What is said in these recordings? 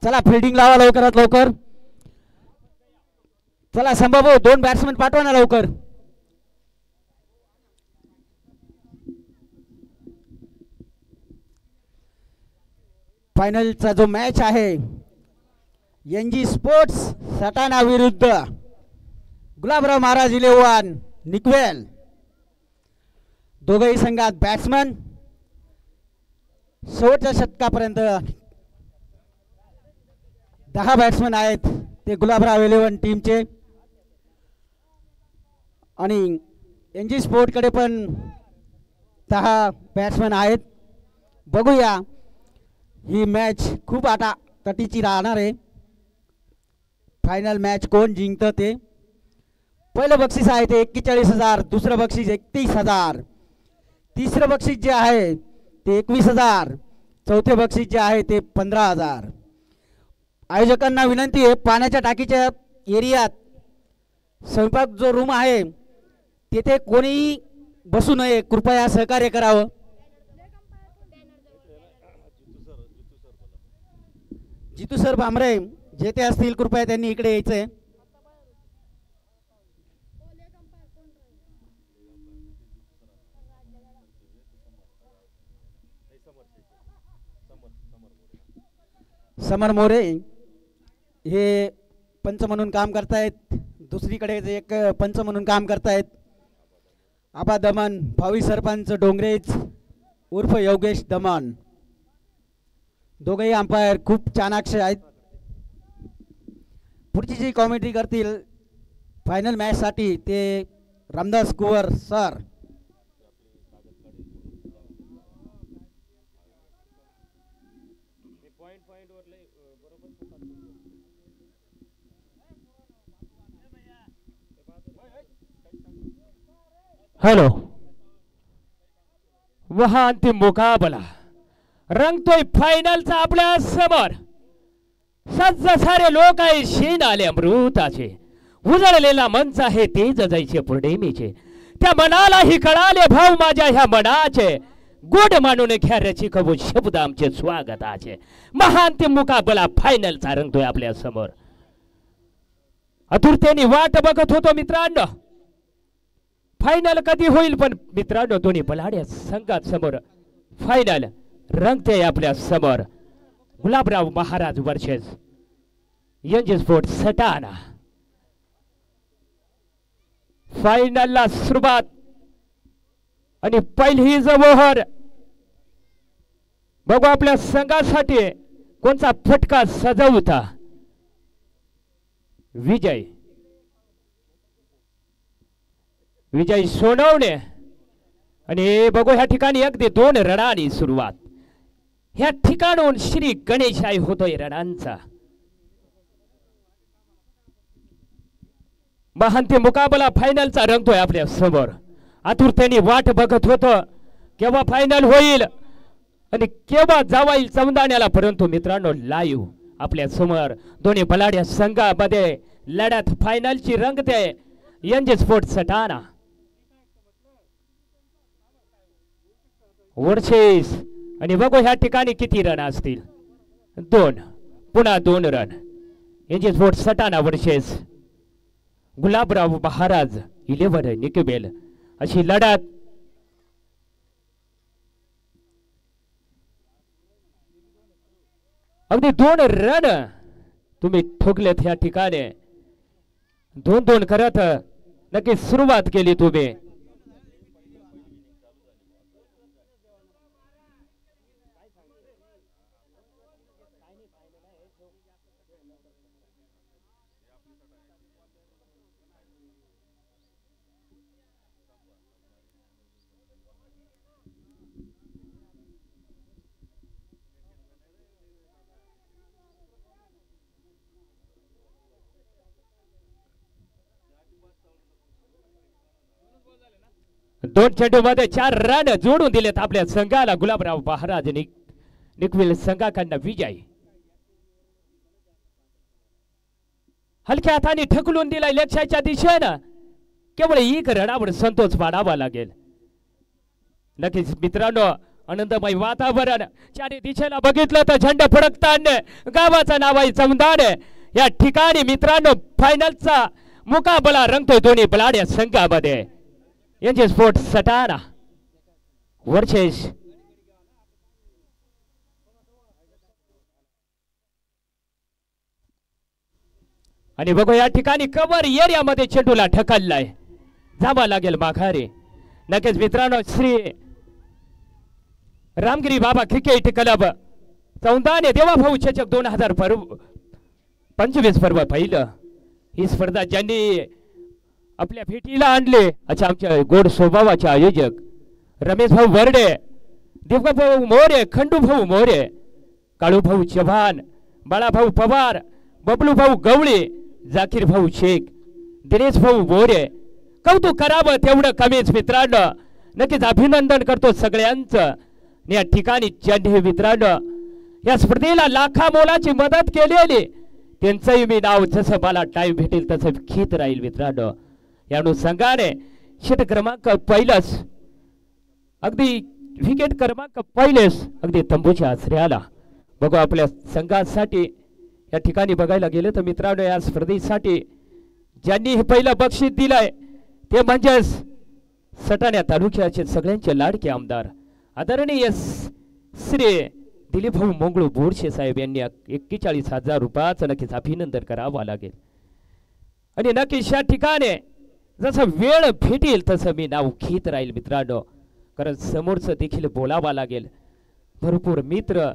चला फिल्डिंग लावा लवकरात लवकर. चला संभाभाऊ 2 बॅट्समन पाठवा ना लवकर. फायनलचा जो मॅच आहे एनजी स्पोर्ट्स सटाणा विरुद्ध गुलाबराव महाराज इलेव्हन निकवेल. दोघेही संघात बॅट्समन शेवटच्या षटकापर्यंत 10 बॅट्समन आहेत ते गुलाबराव इलेव्हन टीमचे. आणि एनजी स्पोर्ट कडे पण 10 बॅट्समन आहेत. बघूया ही मॅच खूप आता तटीची राहणार आहे. फायनल मॅच कोण जिंकतं ते. पहिलं बक्षीस आहे ते 41,000, दुसरं बक्षीस 31,000, तिसरं बक्षीस जे आहे ते 21,000, चौथे बक्षीस जे आहे ते 15,000. आयोजकांना विनंती आहे पाण्याच्या टाकीच्या एरियात स्वयंपाक जो रूम आहे तेथे कोणीही बसू नये, कृपया सहकार्य करावं. जितू सर भामरे जेथे असतील कृपया त्यांनी इकडे यायचंय. समर मोरे हे पंच म्हणून काम करतायत. दुसरीकडे एक पंच म्हणून काम करतायत आबा दमन, भावी सरपंच डोंगरेज उर्फ योगेश दमन. दोघेही अंपायर खूप चाणाक्ष आहेत. पुढची जी कॉमेंट्री करतील फायनल मॅच साठी ते रामदास कुवर सर. हेलो, वहां अंतिम मुकाबला रंगतोय फायनलचा आपल्या समोर. सज्ज सारे लोक आहे शीन आले अमृताचे. उजळलेला मंच आहे ते जजायचे पौर्णिमेचे. त्या मनालाही कळाले भाऊ माझ्या ह्या मनाचे. गोड मानून घ्या रची कबू शब्द आमचे स्वागताचे. महाअंतिम मुकाबला फायनलचा रंगतोय आपल्या समोर. आतुरतेने वाट बघत होतो मित्रांनो फायनल कधी होईल. पण मित्रांनो दोन्ही बलाढ्य संघात समोर फायनल रंगते आपल्या समोर. Gulabrao Maharaj versus NG sports Satana. फायनलला सुरुवात आणि पहिली जवळ बघू आपल्या संघासाठी कोणता फटका सजवता. विजय सोनवणे आणि बघू ह्या ठिकाणी अगदी 2 रणांनी सुरुवात. ह्या ठिकाणून श्री गणेशाई होतोय रणांचा. महाअंतिम मुकाबला फायनलचा रंगतोय आपल्या समोर. आतुरतेने वाट बघत होतो केव्हा फायनल होईल आणि केव्हा जावाईल चौदाण्याला. परंतु मित्रांनो लाईव्ह आपल्या समोर दोन्ही बलाढ्य संघामध्ये लढत फायनलची रंगते एनजी स्पोर्ट्स सटाणा वर्सेस. आणि बघू ह्या ठिकाणी किती रन असतील. 2, पुन्हा 2 run. NG sports Satana versus Gulabrao Maharaj eleven Nikwel अशी लढत. अगदी 2 रन तुम्ही ठोकलेत ह्या ठिकाणी. 2-2 करत नक्की सुरुवात केली तुम्ही. दोन चेंडूमध्ये 4 रन जोडून दिलेत आपल्या संघाला. गुलाबराव महाराज निकवेल संघाकडनं विजय. हलक्या हाताने ठकलून दिलाय लक्ष्याच्या दिशेनं. केवळ 1 रनावर संतोष मानावा लागेल. नक्कीच मित्रांनो आनंदमय वातावरण चारी दिशेला बघितलं तर झेंडा फडकताना गावाचं नाव आहे चौंदाण. या ठिकाणी मित्रांनो फायनलचा मुकाबला रंगतोय दोन्ही बलाढ्य संघामध्ये. यांचे स्पोर्ट सटाणा वर्सेस आणि बघू या ठिकाणी कव्हर एरियामध्ये चेंडूला ढकललाय. जावा लागेल माघारी. नक्कीच मित्रांनो श्री रामगिरी बाबा क्रिकेट क्लब चौंदाने देवाभाऊ चषक 2025 पर्व पहिलं. ही स्पर्धा ज्यांनी आपल्या भेटीला आणले अच्छा आमच्या गोड स्वभावाचे आयोजक रमेश भाऊ वर्डे, दिवभाऊ मोरे, खंडू भाऊ मोरे, काळू भाऊ चव्हाण, बाळाभाऊ पवार, बबलू भाऊ गवळी, जाकीर भाऊ शेख, दिनेश भाऊ मोरे. कौतुक करावं तेवढं कमीच मित्रांनो. नक्कीच अभिनंदन करतो सगळ्यांचं. या ठिकाणी ज्यांनी मित्रांनो या स्पर्धेला लाखा मोलाची मदत केलेली त्यांचंही मी नाव जसं मला टाइम भेटेल तसं घेत राहील मित्रांनो. या अनुषंगाने षट क्रमांक पहिलंच अगदी विकेट क्रमांक पहिलेच अगदी तंबूच्या आश्रयाला बघू आपल्या संघासाठी या ठिकाणी बघायला गेलं तर मित्रांनो या स्पर्धेसाठी ज्यांनी हे पहिलं बक्षीस दिलंय ते म्हणजेच सटाणा तालुक्याचे सगळ्यांचे लाडके आमदार आदरणीय श्री दिलीप भाऊ मोंगळू बोरशे साहेब यांनी 41,000 रुपयाचं नक्कीच अभिनंदन करावं लागेल. आणि नक्कीच या ठिकाणी जसं वेळ भेटेल तसं मी नाव घेत राहील मित्रांनो. कारण समोरचं देखील बोलावा लागेल. भरपूर मित्र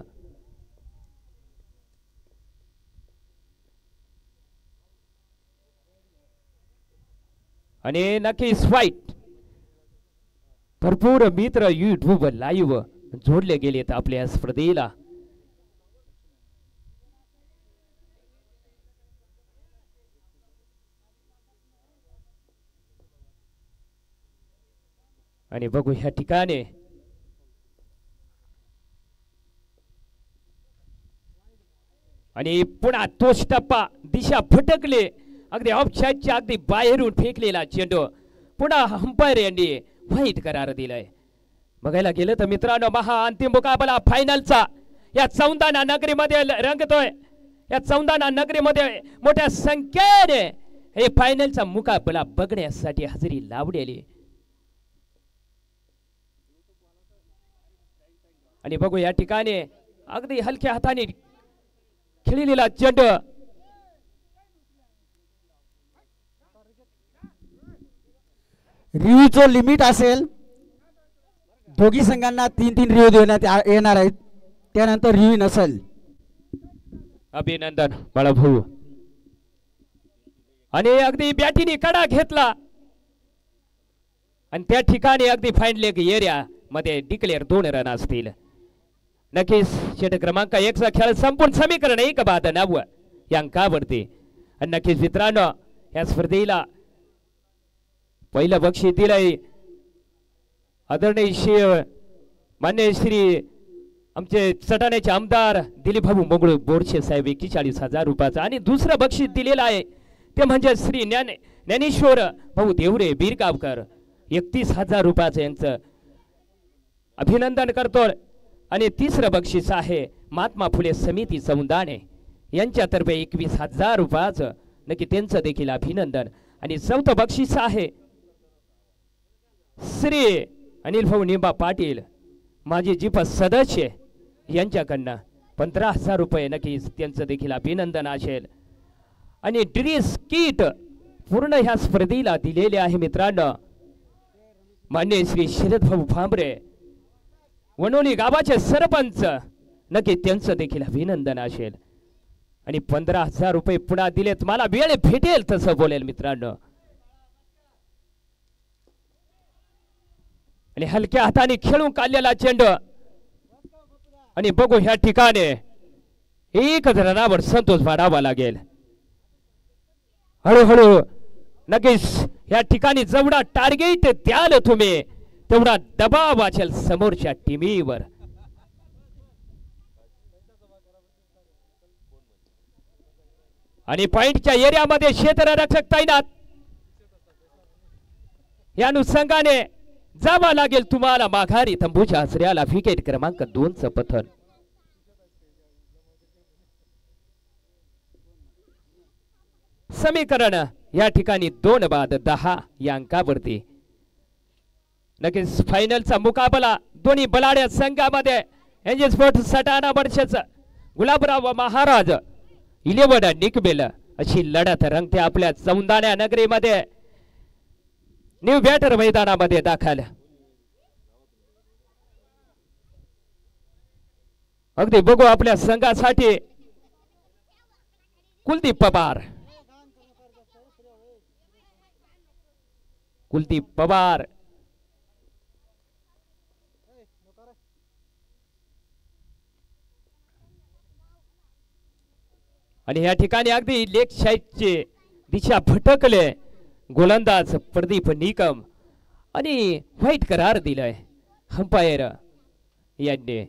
आणि नक्कीच वाईट भरपूर मित्र युट्यूब लाईव्ह जोडले गेलेत आपल्या स्पर्धेला. आणि बघू ह्या ठिकाणी आणि पुन्हा तोच टप्पा दिशा भटकले. अगदी ऑफसाईडच्या अगदी बाहेरून फेकलेला चेंडू पुन्हा अंपायर यांनी वाईट करार दिलाय. बघायला गेलं तर मित्रांनो महा अंतिम मुकाबला फायनलचा या चौंदाणा नगरीमध्ये रंगतोय. या चौंदाणा नगरीमध्ये मोठ्या संख्येने हे फायनलचा मुकाबला बघण्यासाठी हजेरी लावलेली. आणि बघू या ठिकाणी अगदी हलक्या हाताने खेळलेला चेंडू रिव्ह्यूचं लिमिट असेल. दोघी संघांना 3-3 रिव्ह्यू देण्यात येणार आहेत. त्यानंतर रिव्ह्यू नसेल. अभिनंदन बाळाभाऊ. आणि अगदी बॅटीने कडा घेतला आणि त्या ठिकाणी अगदी फाईन लेग एरिया मध्ये डिक्लेअर 2 रन असतील. नक्कीच षट क्रमांक 1 चा खेळ संपूर्ण समीकरण 1/9 या अंकावरती. आणि नक्कीच मित्रांनो या स्पर्धेला पहिलं बक्षीस दिलंय आदरणीय श्री मान्य श्री आमचे सटाण्याचे आमदार दिलीप भाऊ मोंगळू बोरशे साहेब 41,000 रुपयाचं. आणि दुसरं बक्षीस दिलेलं आहे ते म्हणजे श्री ज्ञानेश्वर भाऊ देवरे बीरगावकर 31,000 रुपयाचं यांचं अभिनंदन करतो. आणि तिसरं बक्षीस आहे महात्मा फुले समिती चौंदाणे यांच्यातर्फे 21,000 रुपयाचं नक्की त्यांचं देखील अभिनंदन. आणि चौथं बक्षीस आहे श्री अनिल भाऊ निंबा पाटील माजी जिप सदस्य यांच्याकडनं 15,000 रुपये नक्कीच त्यांचं देखील अभिनंदन असेल. आणि ड्रेस किट पूर्ण ह्या स्पर्धेला दिलेले आहे मित्रांनो मान्य श्री शरद भाऊ भांबरे वनोली गावाचे सरपंच नक्की त्यांचं देखील अभिनंदन असेल. आणि 15,000 रुपये पुन्हा दिलेत. मला वेळ भेटेल तसं बोलेल मित्रांनो. आणि हलक्या हाताने खेळून काढलेला चेंडू आणि बघू ह्या ठिकाणी 1 रनावर संतोष वाढावा लागेल. हळूहळू नक्कीच या ठिकाणी जेवढा टार्गेट द्याल तुम्ही तेवढा दबाव असेल समोरच्या टीमीवर. आणि पॉइंटच्या एरियामध्ये क्षेत्ररक्षक तैनात या अनुषंगाने जावा लागेल तुम्हाला माघारी तंबूच्या आसऱ्याला विकेट क्रमांक 2चं पतन. समीकरण या ठिकाणी 2 बाद 10 या अंकावरती. नक्कीच फायनलचा मुकाबला दोन्ही बलाढ्य संघामध्ये एनजे स्पोर्ट्स सटाणा वर्षाचं गुलाबराव महाराज 11 निकबेल अशी लढत रंगते आपल्या चौंदाण्या नगरीमध्ये न्यू बॅटर मैदानामध्ये दाखल. अगदी बघू आपल्या संघासाठी कुलदीप पवार. कुलदीप पवार आणि या ठिकाणी अगदी लेग साईडचे दिशा भटकले गोलंदाज प्रदीप निकम आणि व्हाईट करार दिलाय अंपायर यांनी.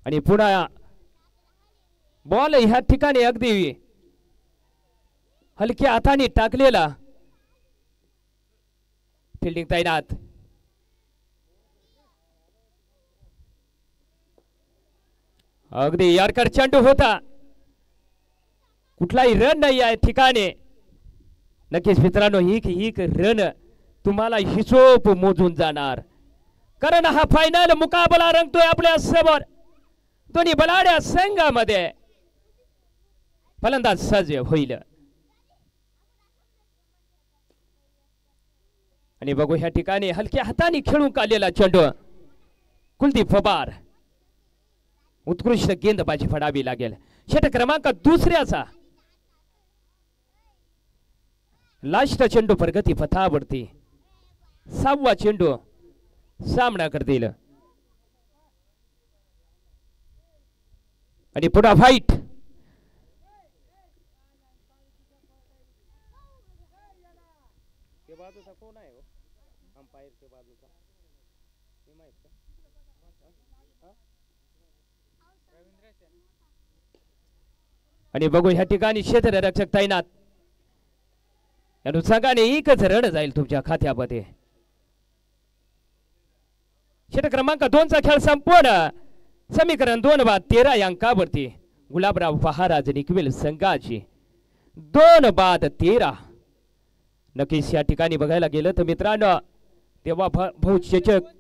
आणि पुन्हा बॉल ह्या ठिकाणी अगदी हलक्या हाताने टाकलेला फिल्डिंग तैनात. अगदी यारकर चेंडू होता कुठलाही रन नाही या ठिकाणी. नक्कीच मित्रांनो ही रन तुम्हाला हिशोब मोजून जाणार कारण हा फायनल मुकाबला रंगतोय आपल्या समोर दोन्ही बलाढ्य संघामध्ये. फलंदाज सज्ज होईल आणि बघू ह्या ठिकाणी हलक्या हाताने खेळून काढलेला चेंडू कुलदीप पवार. उत्कृष्ट गेंदबाजी फडावी लागेल. षटक क्रमांक 2चा लास्ट चेंडू प्रगती पथावरती 6वा चेंडू सामना करतील आणि पुन्हा व्हाईट. आणि बघू ह्या ठिकाणी क्षेत्ररक्षक तैनात. या अनुषंगाने एकच रन जाईल तुमच्या खात्यामध्ये. षटक क्रमांक 2चा खेळ संपूर्ण. समीकरण 2 बाद 13 या अंकावरती गुलाबराव महाराज निकवेल संघाची 2 बाद 13. नक्कीच या ठिकाणी बघायला गेलं तर मित्रांनो तेव्हा बहुचेचक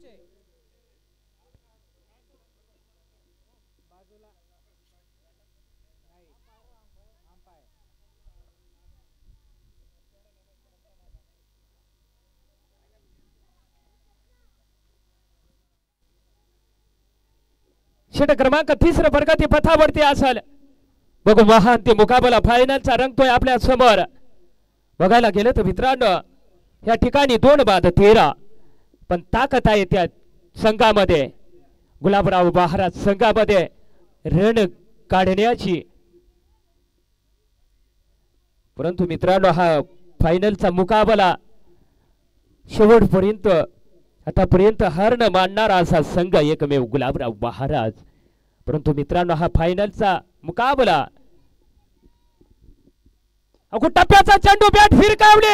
षटक क्रमांक 3 प्रगती पथावरती असेल. बघू महान ते मुकाबला फायनलचा रंगतोय आपल्या समोर. बघायला गेलं तर मित्रांनो या ठिकाणी 2 बाद 13 पण ताकद आहे त्या संघामध्ये गुलाबराव महाराज संघामध्ये रन काढण्याची. परंतु मित्रांनो हा फायनलचा मुकाबला शेवटपर्यंत आतापर्यंत हार न मानणारा असा संघ एकमेव गुलाबराव महाराज. परंतु मित्रांनो हा फायनलचा मुकाबला अगो टप्प्याचा चेंडू बॅट फिरकावले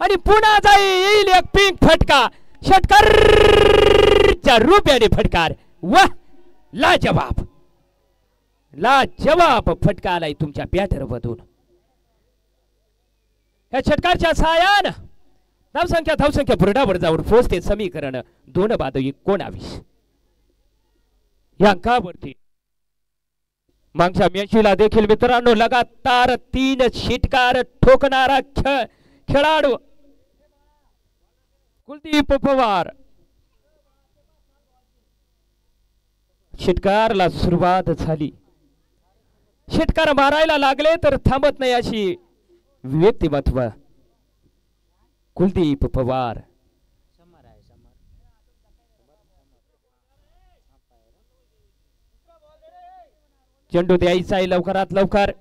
आणि पुन्हा येईल एक पिंक फटका षटकारच्या रूपाने फटकार. वाह लाजवाब लाजवाब फटका आलाय तुमच्या बॅटर मधून. या षटकारच्या सहाय्याने धावसंख्या बुरडावर जाऊन पोहोचते. समीकरण 2 बाद 19 या अंकावरती. मागच्या मॅचला देखील मित्रांनो लगातार 3 षटकार ठोकणारा खेळाडू कुलदीप पवार. षटकारला सुरुवात झाली. षटकार मारायला लागले तर थांबत नाही अशी व्यक्तिमत्व कुलदीप पवार. चेंडू द्यायचा आहे लवकरात लवकर.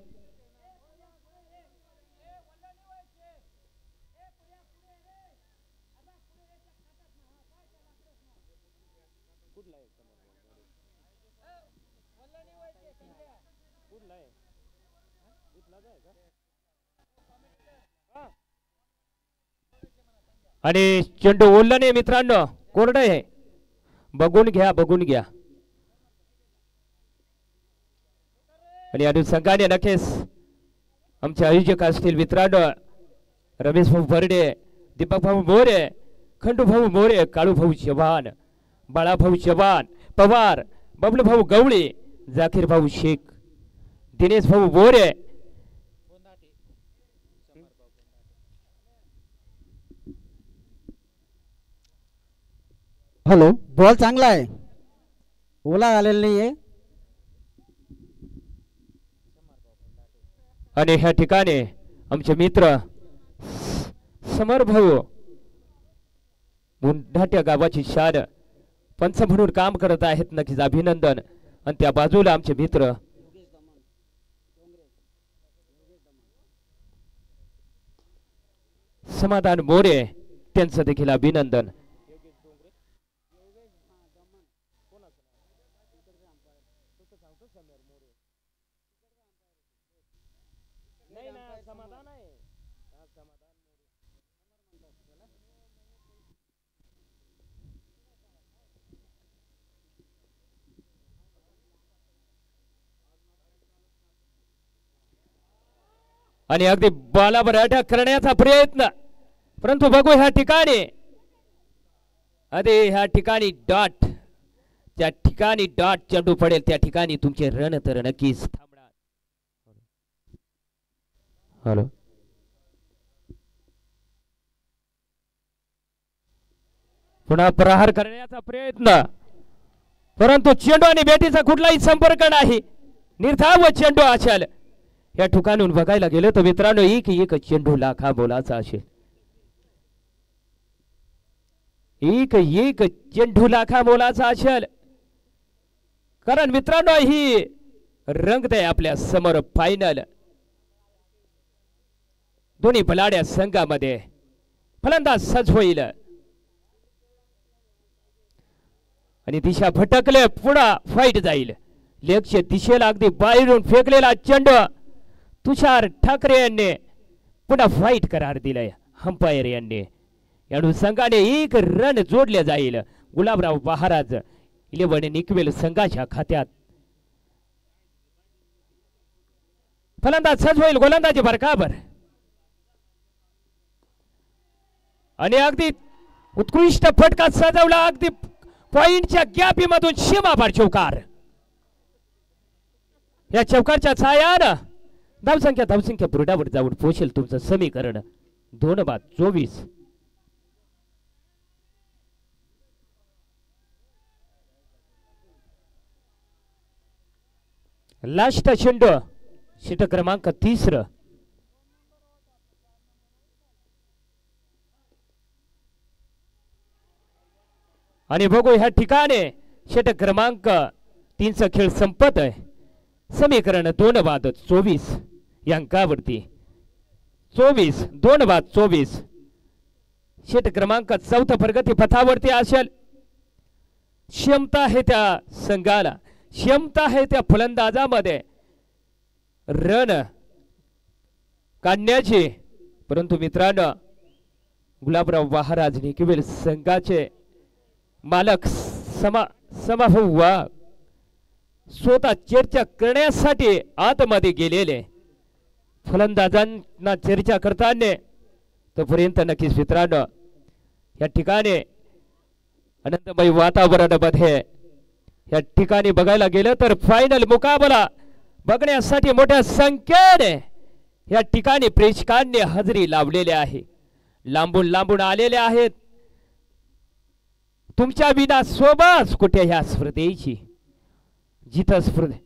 आणि चेंडू ओढला नाही मित्रांनो, कोरडं आहे, बघून घ्या बघून घ्या. आणि अनुषंगाने नक्कीच आमचे आयोजक असतील मित्रांनो, रमेश भाऊ बर्डे, दीपक भाऊ मोरे, खंडू भाऊ मोरे, काळू भाऊ चव्हाण, बाळा भाऊ चव्हाण, पवार, बबलू भाऊ गवळी, जाकीर भाऊ शेख, दिनेश भाऊ मोरे, हॅलो. बॉल चांगला आहे, ओला आलेला नाही आहे. आणि ह्या ठिकाणी आमचे मित्र समर भाऊ मुंढाट्या गावाची शान पंच म्हणून काम करत आहेत, नक्कीच अभिनंदन. आणि त्या बाजूला आमचे मित्र समाधान मोरे, त्यांचं देखील अभिनंदन. आणि अगदी बॉलावर अटक करण्याचा प्रयत्न, परंतु बघू ह्या ठिकाणी ह्या ठिकाणी डॉट, त्या ठिकाणी डॉट चेंडू पडेल त्या ठिकाणी तुमचे रन तर नक्कीच थांबणार. हॅलो. पुन्हा प्रहार करण्याचा प्रयत्न, परंतु चेंडू आणि बॅटीचा कुठलाही संपर्क नाही, निर्धाव चेंडू असेल. या ठिकाणून बघायला गेलं तर मित्रांनो एक चेंडू लाखा मोलाचा असेल, एक चेंडू लाखा मोलाचा असेल. कारण मित्रांनो ही रंगत आहे आपल्या समोर फायनल. दोन्ही बलाड्या संघामध्ये फलंदाज सज्ज होईल आणि दिशा भटकले, पुन्हा फाईट जाईल. लेगच्या दिशेला अगदी बाहेरून फेकलेला चेंडू तुषार ठाकरे यांनी पुन्हा फाईट करार दिलाय अंपायर यांनी. या संघाने एक रन जोडले जाईल. गुलाबराव महाराज 11 निकवेल संघाच्या खात्यात. फलंदाज सज्ज होईल, गोलंदाजी बरकाबर आणि अगदी उत्कृष्ट फटका सजवला, अगदी पॉइंटच्या गॅपीमधून सीमापार चौकार. या चौकारच्या छायानं धावसंख्या बुरडावर जाऊन पोहोचेल तुमचं समीकरण 2/24. लास्ट चेंडू षटक क्रमांक 3. आणि बघू ह्या ठिकाणी षटक क्रमांक 3चा खेळ संपत आहे. समीकरण 2/24 या अंकावरती 2/24 षटक क्रमांक 4 प्रगती पथावरती असेल. क्षमता आहे त्या संघाला, क्षमता आहे त्या फलंदाजामध्ये रन काढण्याची, परंतु मित्रांनो गुलाबराव महाराज निकवेल संघाचे मालक समाभाऊ वाघ स्वतः चर्चा करण्यासाठी आतमध्ये गेलेले. फलंदाजांना चर्चा करताना तोपर्यंत नक्कीच मित्रांनो या ठिकाणी आनंदमय वातावरणामध्ये या ठिकाणी बघायला गेलं तर फायनल मुकाबला बघण्यासाठी मोठ्या संख्येने या ठिकाणी प्रेक्षकांनी हजेरी लावलेली आहे. लांबून लांबून आलेले आहेत. तुमच्या विना सोबत कुठे ह्या स्पर्धेची, जिथं स्पर्धे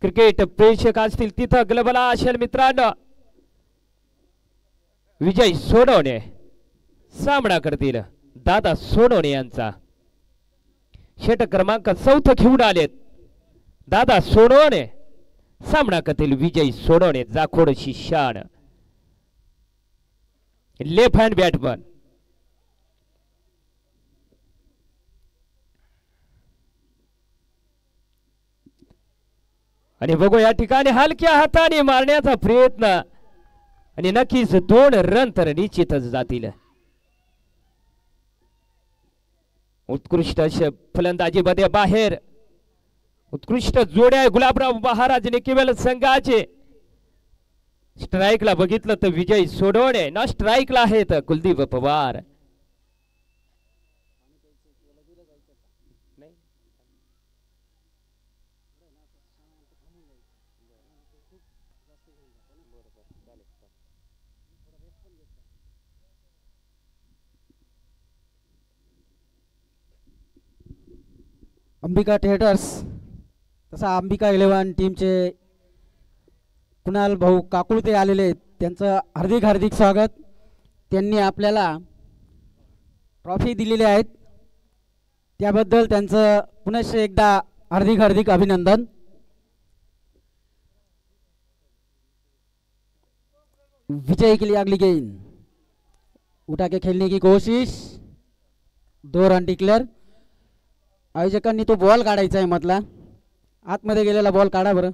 क्रिकेट प्रेक्षक असतील तिथं गलबला असेल. मित्रांनो विजय सोनवणे सामना करतील दादा सोनवणे यांचा. षटक क्रमांक 4 घेऊन आलेत दादा सोनवणे, सामना करतील विजय सोनवणे जाखोडची शान, लेफ्ट हँड बॅटमन. आणि बघू या ठिकाणी हलक्या हाताने मारण्याचा प्रयत्न आणि नक्कीच 2 रन तर निश्चितच जातील. उत्कृष्ट असे फलंदाजीमध्ये बाहेर उत्कृष्ट जोड्या गुलाबराव महाराज निकिवेल संघाचे स्ट्राईकला बघितलं तर विजय सोडवणे ना स्ट्राईकला आहेत कुलदीप पवार. अंबिका थिएटर्स तसा अंबिका 11 टीमचे कुणाल भाऊ काकुळते आलेले आहेत. त्यांचं हार्दिक हार्दिक स्वागत. त्यांनी आपल्याला ट्रॉफी दिलेली आहेत त्याबद्दल त्यांचं पुनश्च एकदा हार्दिक हार्दिक अभिनंदन. विजय के लिए अगली गेंद उठा के खेलने की कोशिश 2 रन डिक्लेअर. आयोजकांनी तो बॉल काढायचा आहे मधला आतमध्ये गेलेला बॉल काढा बरं.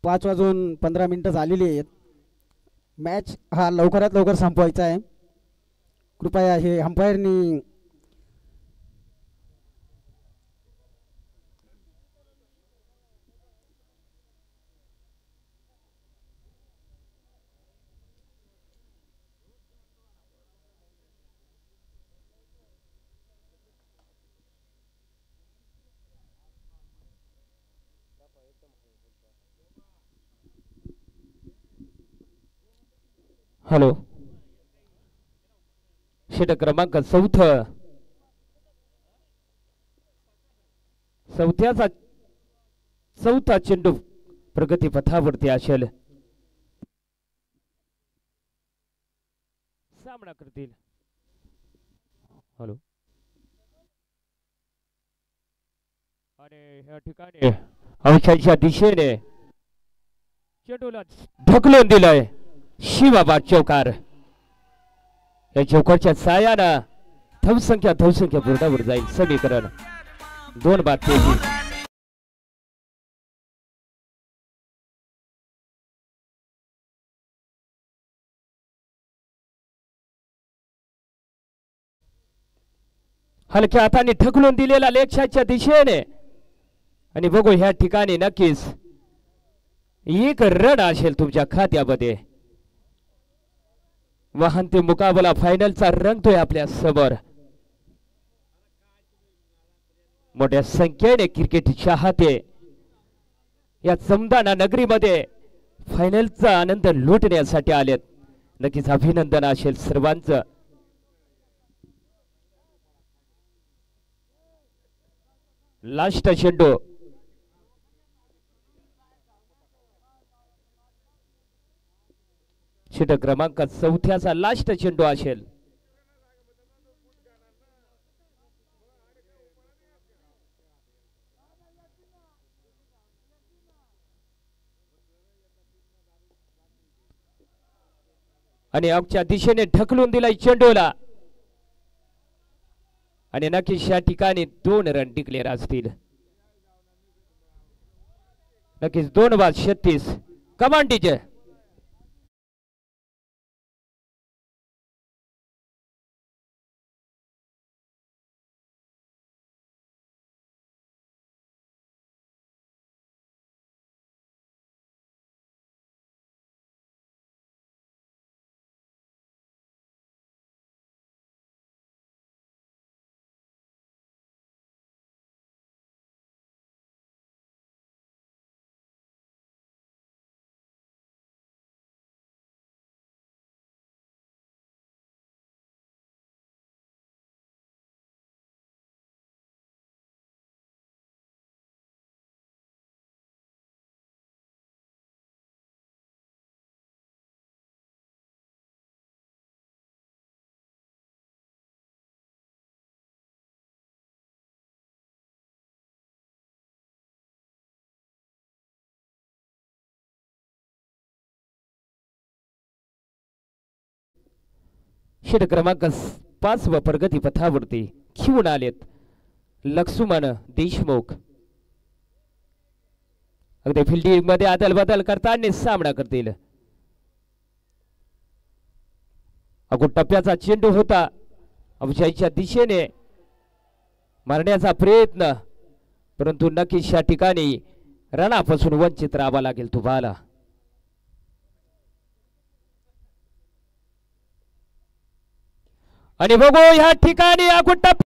पाच वाजून 15 मिनिटं झालेली आहेत. मॅच हा लवकरात लवकर संपवायचा आहे. कृपया हे अंपायरनी हॅलो षटक क्रमांक चौथा चेंडू प्रगती पथावरती असेल. सामना करतील. हॅलो आणि या ठिकाणी अंशाच्या दिशेने चेंडूला ढकलून दिलंय शिवाबा चौकार. या चौकारच्या सायानं धावसंख्या बोर्डावर जाईल. समीकरण 2-23. हलक्या हाताने ढकलून दिलेला लेक्षाच्या दिशेने आणि बघू ह्या ठिकाणी नक्कीच एक रन असेल तुमच्या खात्यामध्ये. वाहन ते मुकाबला फायनलचा रंगतोय आपल्या समोर. मोठ्या संख्येने क्रिकेट चाहते या समदाना नगरीमध्ये फायनलचा आनंद लुटण्यासाठी आलेत. नक्कीच अभिनंदन असेल सर्वांचं. लास्ट चेंडू षटक क्रमांक 4 लास्ट चेंडू असेल. आणि आमच्या दिशेने ढकलून दिलाय चेंडूला आणि नक्कीच या ठिकाणी 2 रन डिक्लेअर असतील. नक्कीच 2-36 कमांडीचे. षटक क्रमांक 5व प्रगती पथावरती खेळून आलेत लक्ष्मण देशमुख. अगदी फिल्डिंग मध्ये अदल बदल करताना सामना करतील. अगो टप्प्याचा चेंडू होता अवशाईच्या दिशेने मारण्याचा प्रयत्न, परंतु नक्कीच या ठिकाणी रणापासून वंचित राहावा लागेल तुम्हाला. आणि बघू या ठिकाणी अगो टप्पा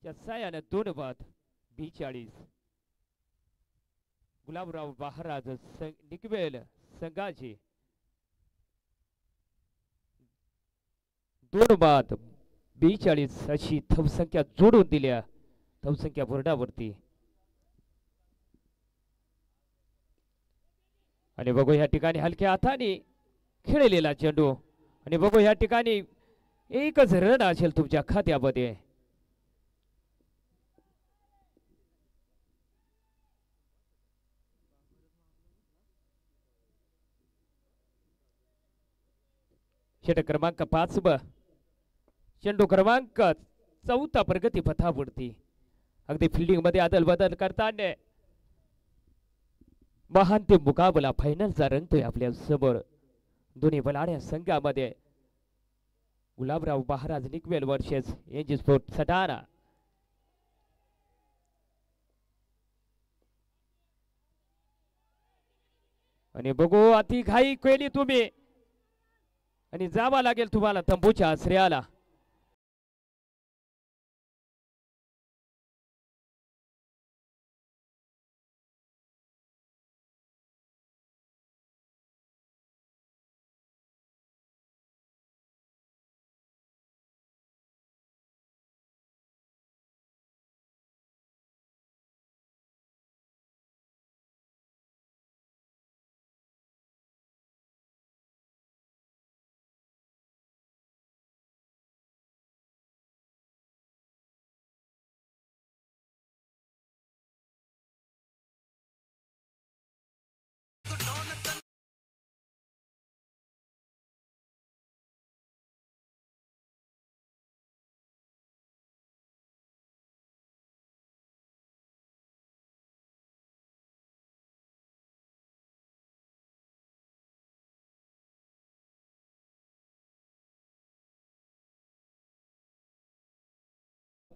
च्या सायाने 2 बाद 42. गुलाबराव महाराज निकवेल संघाची 2 बाद 42 अशी धावसंख्या जोडून दिल्या धावसंख्या बोर्डावरती. आणि बघू या ठिकाणी हलक्या हाताने खेळलेला चेंडू आणि बघू या ठिकाणी एकच रन असेल तुमच्या खात्यामध्ये. षटक क्रमांक 5 चेंडू क्रमांक 4 प्रगती पथावरती. अगदी फिल्डिंग मध्ये अदल बदल करताना महान ते मुकाबला फायनलचा रंगतोय आपल्या समोर. दोन्ही बलाढ्या संघामध्ये Gulabrao Maharaj Nikwel versus NG sport Satana. आणि बघू अति घाई केली तुम्ही आणि जावा लागेल तुम्हाला तंबूच्या आश्रयाला.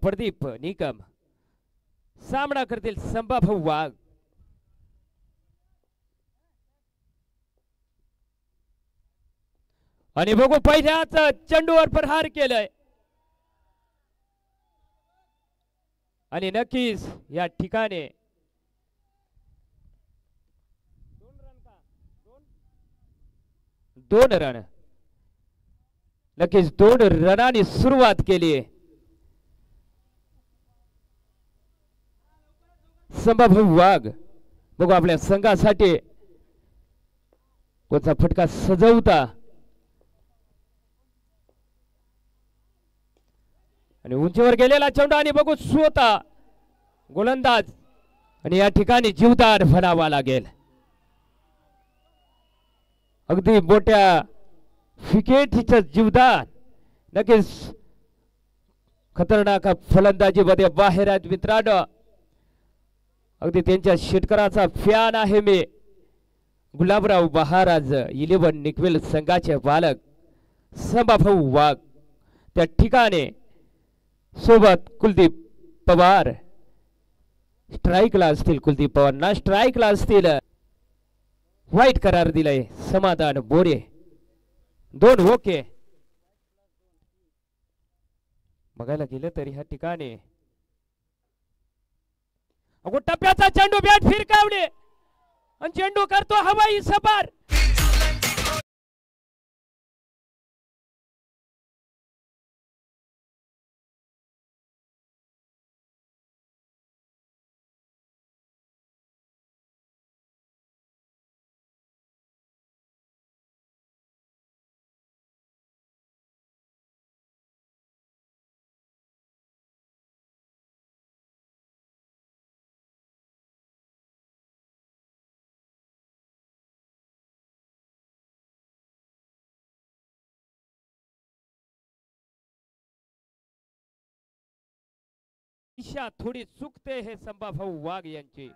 प्रदीप निकम सामना करतील संभाभाऊ वाघ. आणि बघू पहिल्याच चेंडूवर प्रहार केलाय आणि नक्कीच या ठिकाणी 2 रन नक्कीच 2 रनांनी सुरुवात केली. संभाभाऊ वाघ बघू आपल्या संघासाठी कोणता फटका सजवता आणि उंचीवर गेलेला चेंडू आणि बघू स्वतः गोलंदाज आणि या ठिकाणी जीवदार म्हणावा लागेल. अगदी मोठ्या विकेटचं जीवदान नक्कीच खतरनाक फलंदाजी मध्ये बाहेर आहेत मित्रांनो. अगदी त्यांच्या शेतकऱ्याचा फॅन आहे मी. गुलाबराव महाराज 11 निकवेल संघाचे बालक संभाभाऊ वाघ त्या ठिकाणी सोबत कुलदीप पवार स्ट्राईकला असतील. कुलदीप पवार ना स्ट्राईकला असतील. वाईट करार दिलाय समाधान बोरे 2 ओके. बघायला गेलं तरी ह्या ठिकाणी अगो टप्प्याचा चेंडू बॅट फिरकावले आणि चेंडू करतो हवाई सपार. दिशा थोडी चुकते हे संभाभाऊ वाघ यांची.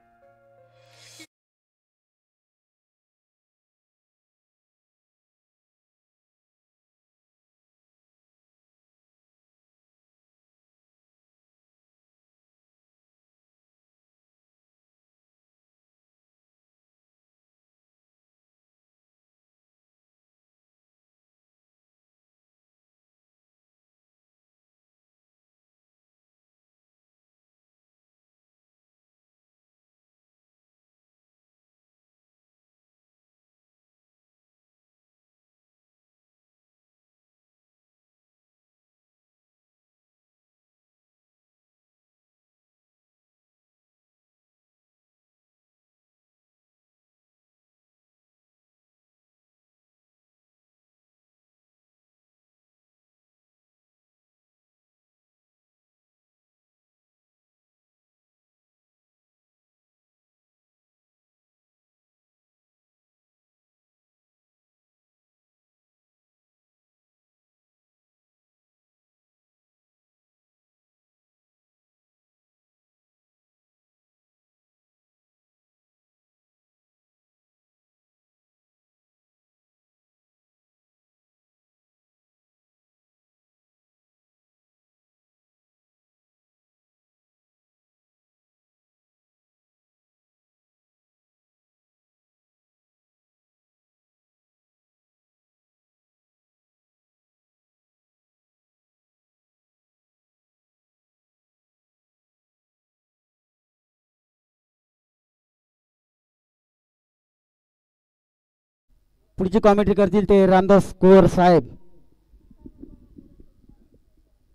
पुढची कॉमेंट्री करतील ते रामदास कुवर साहेब.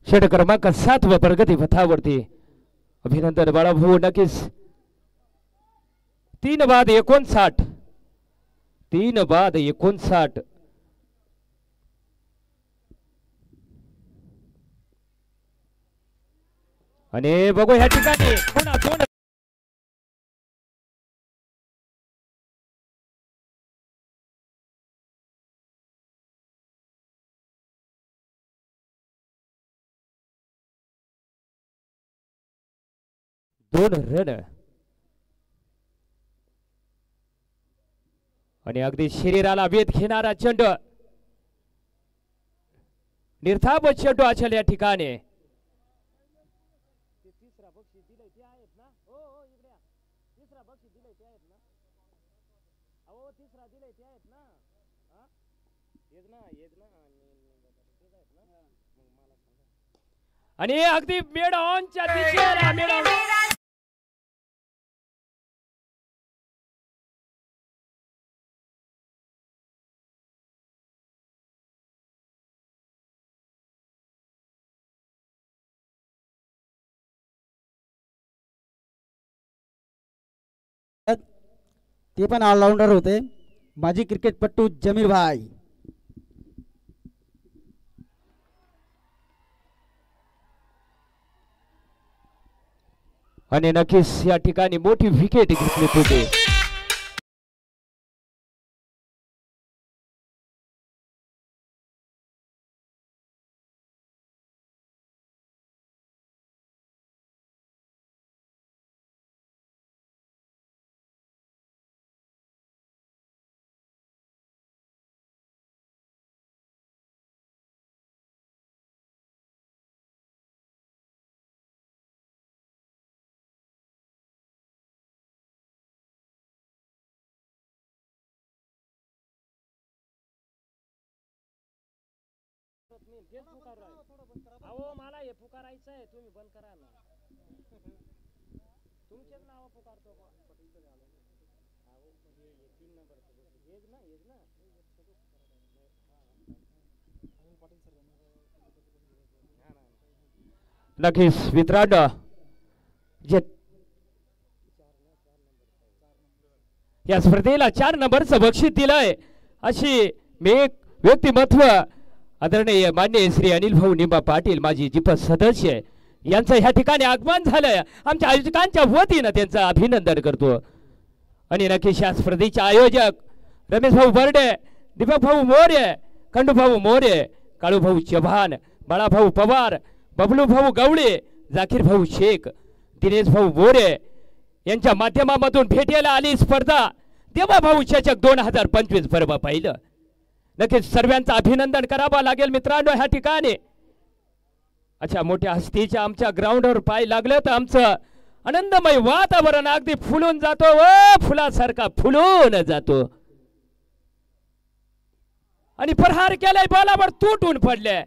षट क्रमांक 7 व प्रगती पथावरती अभिनंदन बाळाभाऊ. नक्कीच 3 बाद 59. 3 बाद 59. आणि बघू ह्या ठिकाणी पुन्हा 2 रन आणि अगदी शरीराला वेध घेणारा चेंडू निर्धाव चेंडू असेल या ठिकाणी. आणि अगदी मेड ऑनच्या दिशेला ते पण ऑलराऊंडर होते माजी क्रिकेटपटू जमीर भाई. आणि नक्कीच या ठिकाणी मोठी विकेट घेतली होती. अहो मला हे पुकारायचं आहे, तुम्ही बंद करा ना. तुमचेच नाव पुकारतो. नक्कीच मित्रांनो, या स्पर्धेला 4 नंबरचं बक्षीस दिलंय अशी मी एक व्यक्तिमत्व आदरणीय मान्य श्री अनिल भाऊ निंबा पाटील माजी जिप सदस्य यांचं ह्या ठिकाणी आगमन झालंय. आमच्या आयोजकांच्या वतीनं त्यांचं अभिनंदन करतो. आणि नक्कीच या स्पर्धेचे आयोजक रमेश भाऊ बर्डे, दीपक भाऊ मोरे, खंडू भाऊ मोरे, काळू भाऊ चव्हाण, बाळाभाऊ पवार, बबलू भाऊ गवळे, जाकीर भाऊ शेख, दिनेश भाऊ बोरे यांच्या माध्यमामधून भेटायला आली स्पर्धा देवा भाऊ चषक 2025 बरोबर पाहिलं. नक्कीच सर्वांचं अभिनंदन करावं लागेल मित्रांनो. ह्या ठिकाणी अच्छा मोठ्या हस्तीच्या आमच्या ग्राउंडवर पाय लागलं तर आमचं आनंदमय वातावरण अगदी फुलून जातो व फुलासारखा फुलून जातो. आणि प्रहार केलाय बॉलावर तुटून पडले.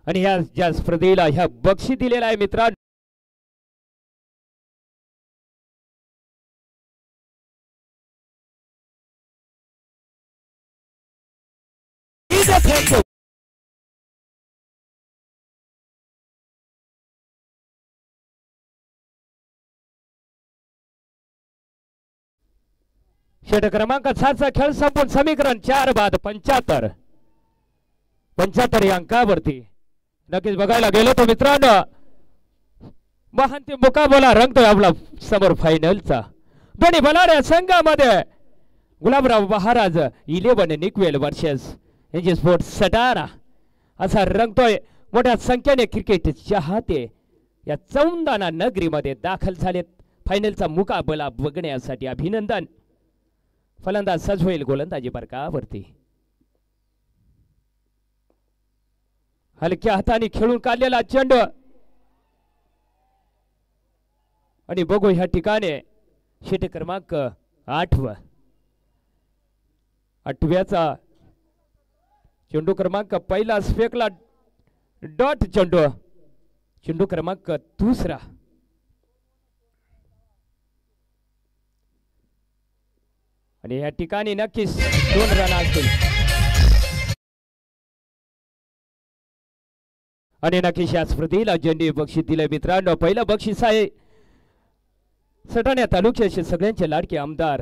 आणि ह्या ज्या स्पर्धेला ह्या बक्षीस दिलेला आहे मित्रांनो. षटक क्रमांक 7चा खेळ संपून समीकरण 4 बाद 75 या अंकावरती नक्कीच बघायला गेलो तर मित्रांनो महांतिम मुकाबला रंगतोय आपला समोर फायनलचा. दोन्ही बलाढ्य संघामध्ये गुलाबराव महाराज 11 निकवेल वर्सेस एनजी स्पोर्ट्स सटाणा असा रंगतोय. मोठ्या संख्येने क्रिकेट चाहते या चौंदाना नगरीमध्ये दाखल झालेत फायनलचा मुकाबला बघण्यासाठी. अभिनंदन. फलंदाज सज होईल गोलंदाजी बरकावरती. हलक्या हाताने खेळून काढलेला चेंडू आणि बघू ह्या ठिकाणी षटक क्रमांक 8व्याचा चेंडू क्रमांक पहिला फेकला डॉट चेंडू क्रमांक 2 आणि या ठिकाणी नक्कीच 2 रन असतील. आणि नक्कीच या स्पर्धेला जंडी बक्षीस दिले मित्रांनो. पहिलं बक्षीस आहे सटाणा तालुक्याचे सगळ्यांचे लाडके आमदार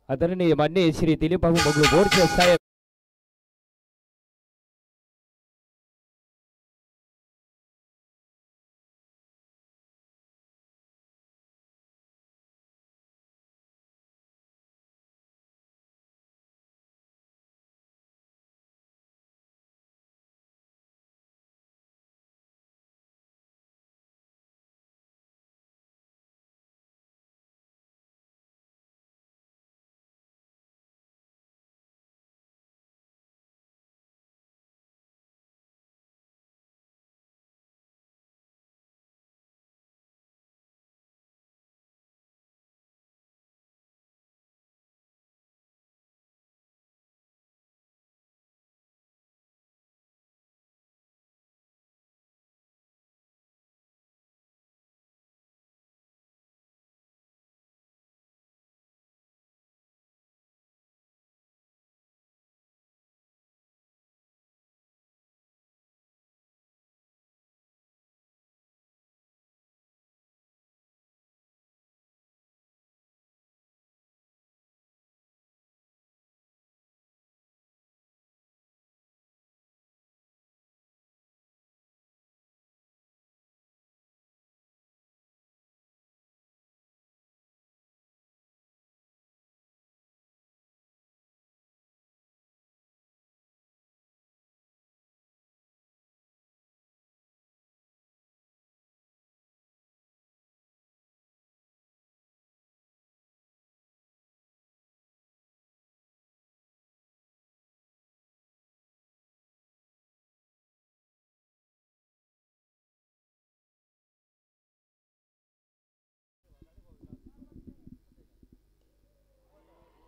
आदरणीय माननीय श्री दिलीप भाऊ मगलू बोरचे साहेब.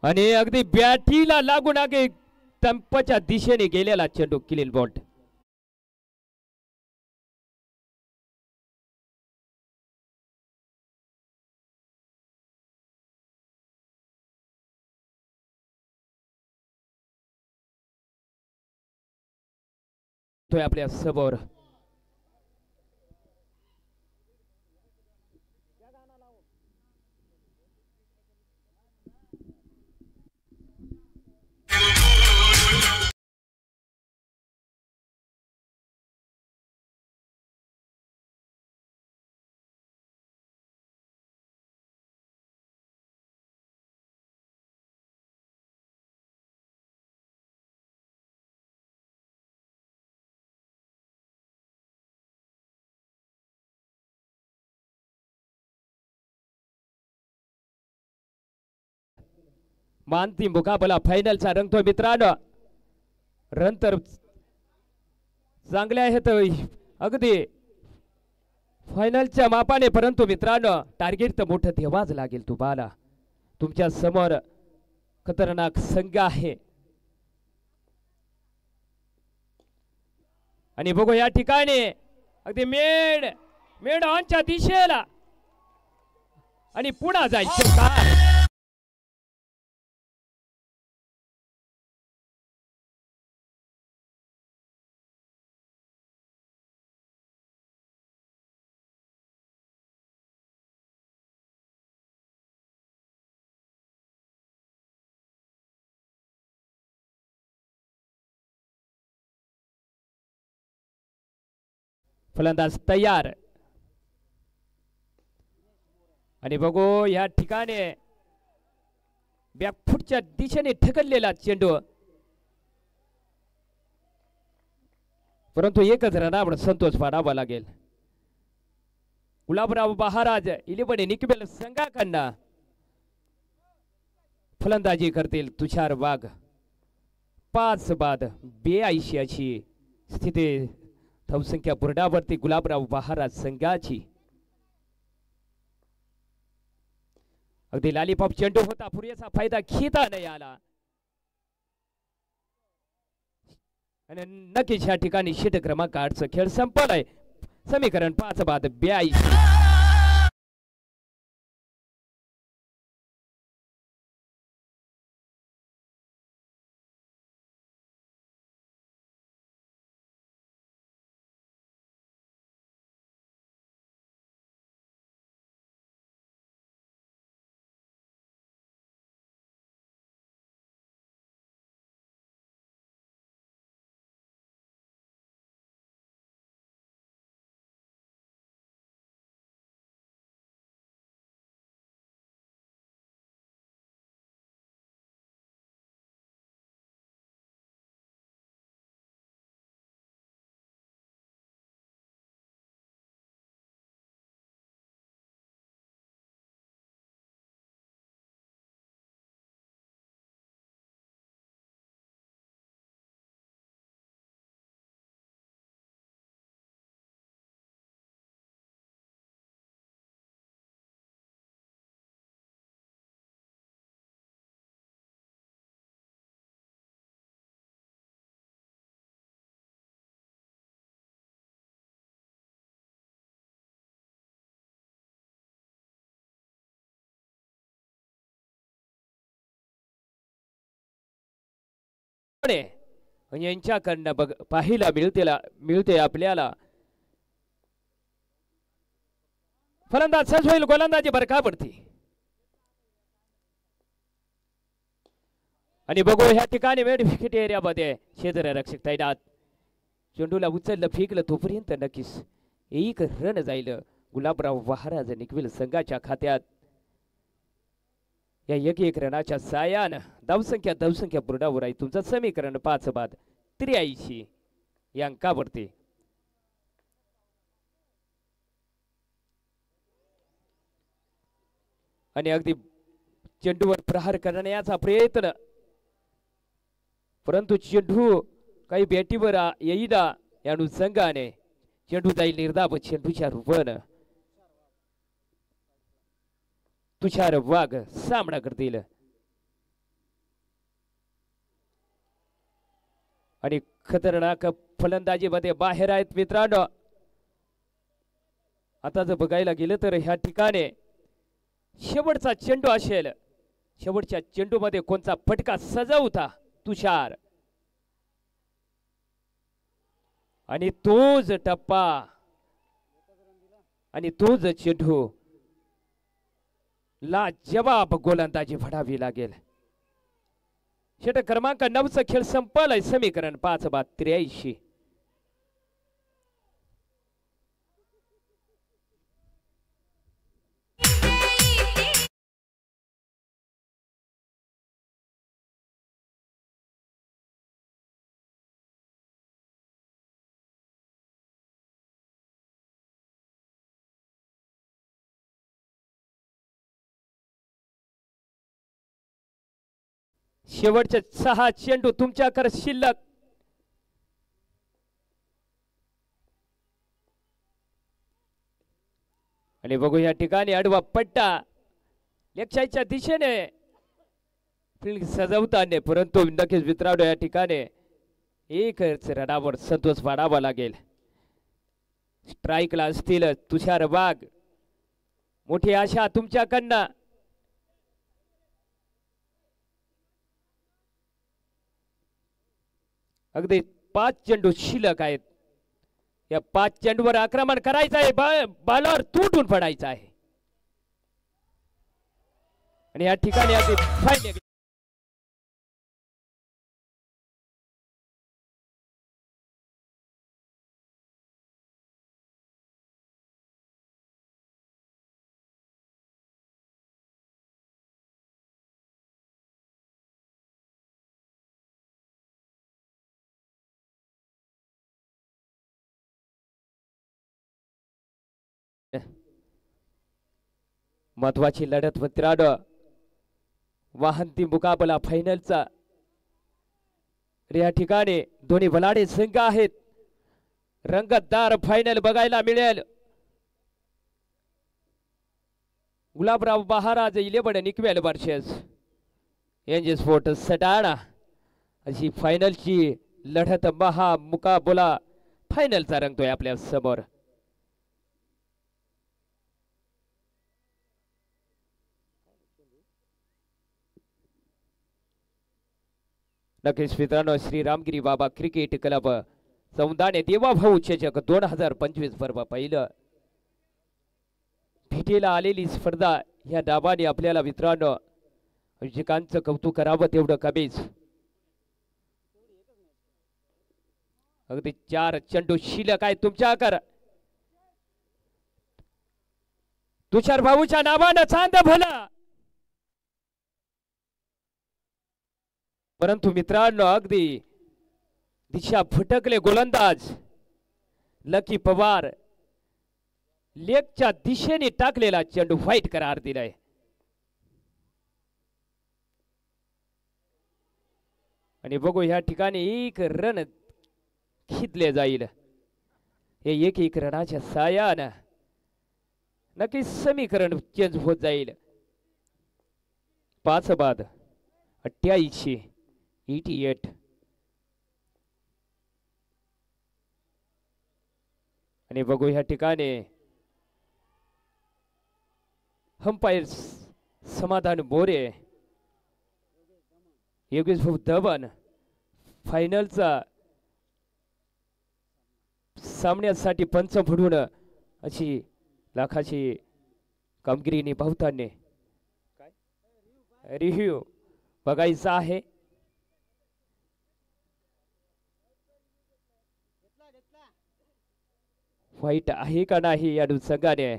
आणि अगदी बॅटीला लागून अगे टंपच्या दिशेने गेलेला चेंडू क्लीन बॉल. तो आपल्या समोर अंतिम मुकाबला फायनलचा रंगतोय मित्रांनो. रन तर चांगले आहेत अगदी फायनलच्या मापाने, परंतु मित्रांनो टार्गेट तर मोठं ठेवाच लागेल तुम्हाला. तुमच्या समोर खतरनाक संघ आहे आणि बघू या ठिकाणी अगदी मेड मेड ऑनच्या दिशेला आणि पुन्हा जायचं का. फलंदाज तयार आणि बघू या ठिकाणी बॅकफुटच्या दिशेने ढकललेला चेंडू, परंतु एकच रनावर संतोष मानावा लागेल. गुलाबराव महाराज इलेवने निकबेल संघाकडनं फलंदाजी करतील तुषार वाघ. 5 बाद 82 अशी स्थिती धावसंख्या बोर्डावरती गुलाबराव महाराज संघाची. अगदी लालीपॉप चेंडू होता, पुरेसा फायदा घेता नाही आला आणि नक्कीच या ठिकाणी षटक क्रमांक 8चा खेळ संपलाय. समीकरण 5 बाद 82. यांच्याकडनं बघ पाहायला मिळते आपल्याला फलंदाज सज होईल, गोलंदाजी बरकावरती आणि बघू ह्या ठिकाणी मिड विकेट एरियामध्ये क्षेत्ररक्षक तैनात. चेंडूला उचललं फेकलं तोपर्यंत नक्कीच एक रन जाईल गुलाबराव महाराज निकविल संघाच्या खात्यात. या एक रनाच्या सायानं धावसंख्या बोर्डावर आहे. तुमचं समीकरण 5 बाद 83 या अंकावरती. आणि अगदी चेंडूवर प्रहार करण्याचा प्रयत्न, परंतु चेंडू काही बॅटीवर येईना या अनुषंगाने चेंडू जाईल निर्धाव. चेंडूच्या रूपानं तुषार वाघ सामना करतील आणि खतरनाक फलंदाजी मध्ये बाहेर आहेत मित्रांनो. आता जर बघायला गेलं तर ह्या ठिकाणी शेवटचा चेंडू असेल. शेवटच्या चेंडू मध्ये कोणता फटका सजवता तुषार आणि तोच टप्पा आणि तोच चेंडू लाजवाब गोलंदाजी फडावी लागेल. षटक क्रमांक 9चा खेळ संपलाय. समीकरण 5 बाद 83. शेवटचे 6 चेंडू तुमच्याकडे शिल्लक. आणि बघू या ठिकाणी आडवा पट्टा लेगच्या दिशेने फील्ड सजवताना, परंतु नक्कीच मित्रांनो या ठिकाणी एकच रनावर संतोष वाढावा लागेल. स्ट्राईकला असतील तुषार वाघ. मोठी आशा तुमच्याकडनं. अगदी 5 चेंडू शिल्लक आहेत. या 5 चेंडूवर आक्रमण करायचं आहे. बॉलर तुटून पडायचा आहे. आणि या ठिकाणी अगदी फाईन. महत्वाची लढत मित्रांनो. वाहनती मुकाबला फायनलचा. या ठिकाणी दोन्ही बलाढ्य संघ आहेत. रंगतदार फायनल बघायला मिळेल. गुलाबराव महाराज 11 निकवेल वर्सेस एनजे स्पोर्ट सटाणा अशी फायनलची लढत महा मुकाबला फायनलचा रंगतोय आपल्या समोर. नक्कीच मित्रांनो श्री रामगिरी बाबा क्रिकेट क्लब सौंदाणे देवाभाऊ चषक 2025 पर्व पहिलं भेटीला आलेली स्पर्धा. या डाबाने आपल्याला मित्रांनो आयोजकांचं कौतुक करावं तेवढं कमीच. अगदी 4 चेंडू शिल्लक आहे तुमच्याकडे. तुषार भाऊच्या नावानं चांद भला. परंतु मित्रांनो अगदी दिशा फटकले गोलंदाज लकी पवार. लेगच्या दिशेने टाकलेला चेंडू व्हाईट करार दिलाय. आणि बघू या ठिकाणी 1 रन खिदले जाईल. हे 1 रनाच्या सायानं नक्कीच समीकरण चेंज होत जाईल. 5 बाद 88. आणि बघू या ठिकाणी अंपायर समाधान बोरे, योगेश भाऊ धवन फायनलचा सामन्यासाठी पंच म्हणून अशी लाखाची कामगिरी निभावताना रिव्ह्यू बघायचा आहे. वाईट आहे का नाही या संघाने.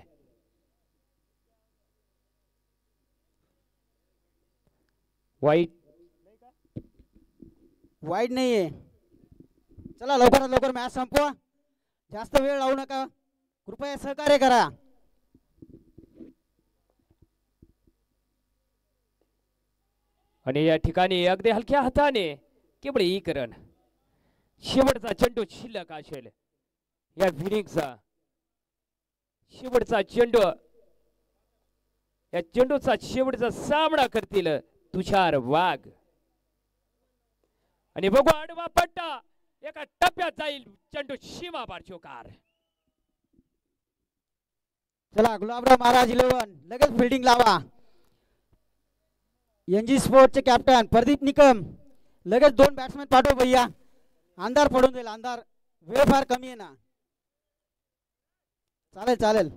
वाईट नाहीये. चला लवकरात लवकर मॅच संपवा. जास्त वेळ लावू नका. कृपया सहकार्य करा. आणि या ठिकाणी अगदी हलक्या हाताने केवळ 1 रन. शेवटचा चेंडू शिल्लक असेल या विनिंगचा. शेवटचा चेंडू. या चेंडूचा शेवटचा सामना करतील तुषार वाघ. आणि बघू आडवा पट्टा एका टप्प्यात जाईल. चेंडू सीमा पार चौकार. चला गुलाबराव महाराज 11 लगेच फिल्डिंग लावा. एनजी स्पोर्टचे कॅप्टन प्रदीप निकम लगेच 2 बॅट्समॅन पाठव भैया. अंधार पडून जाईल. अंधार वेळ फार कमी आहे ना. चालेल.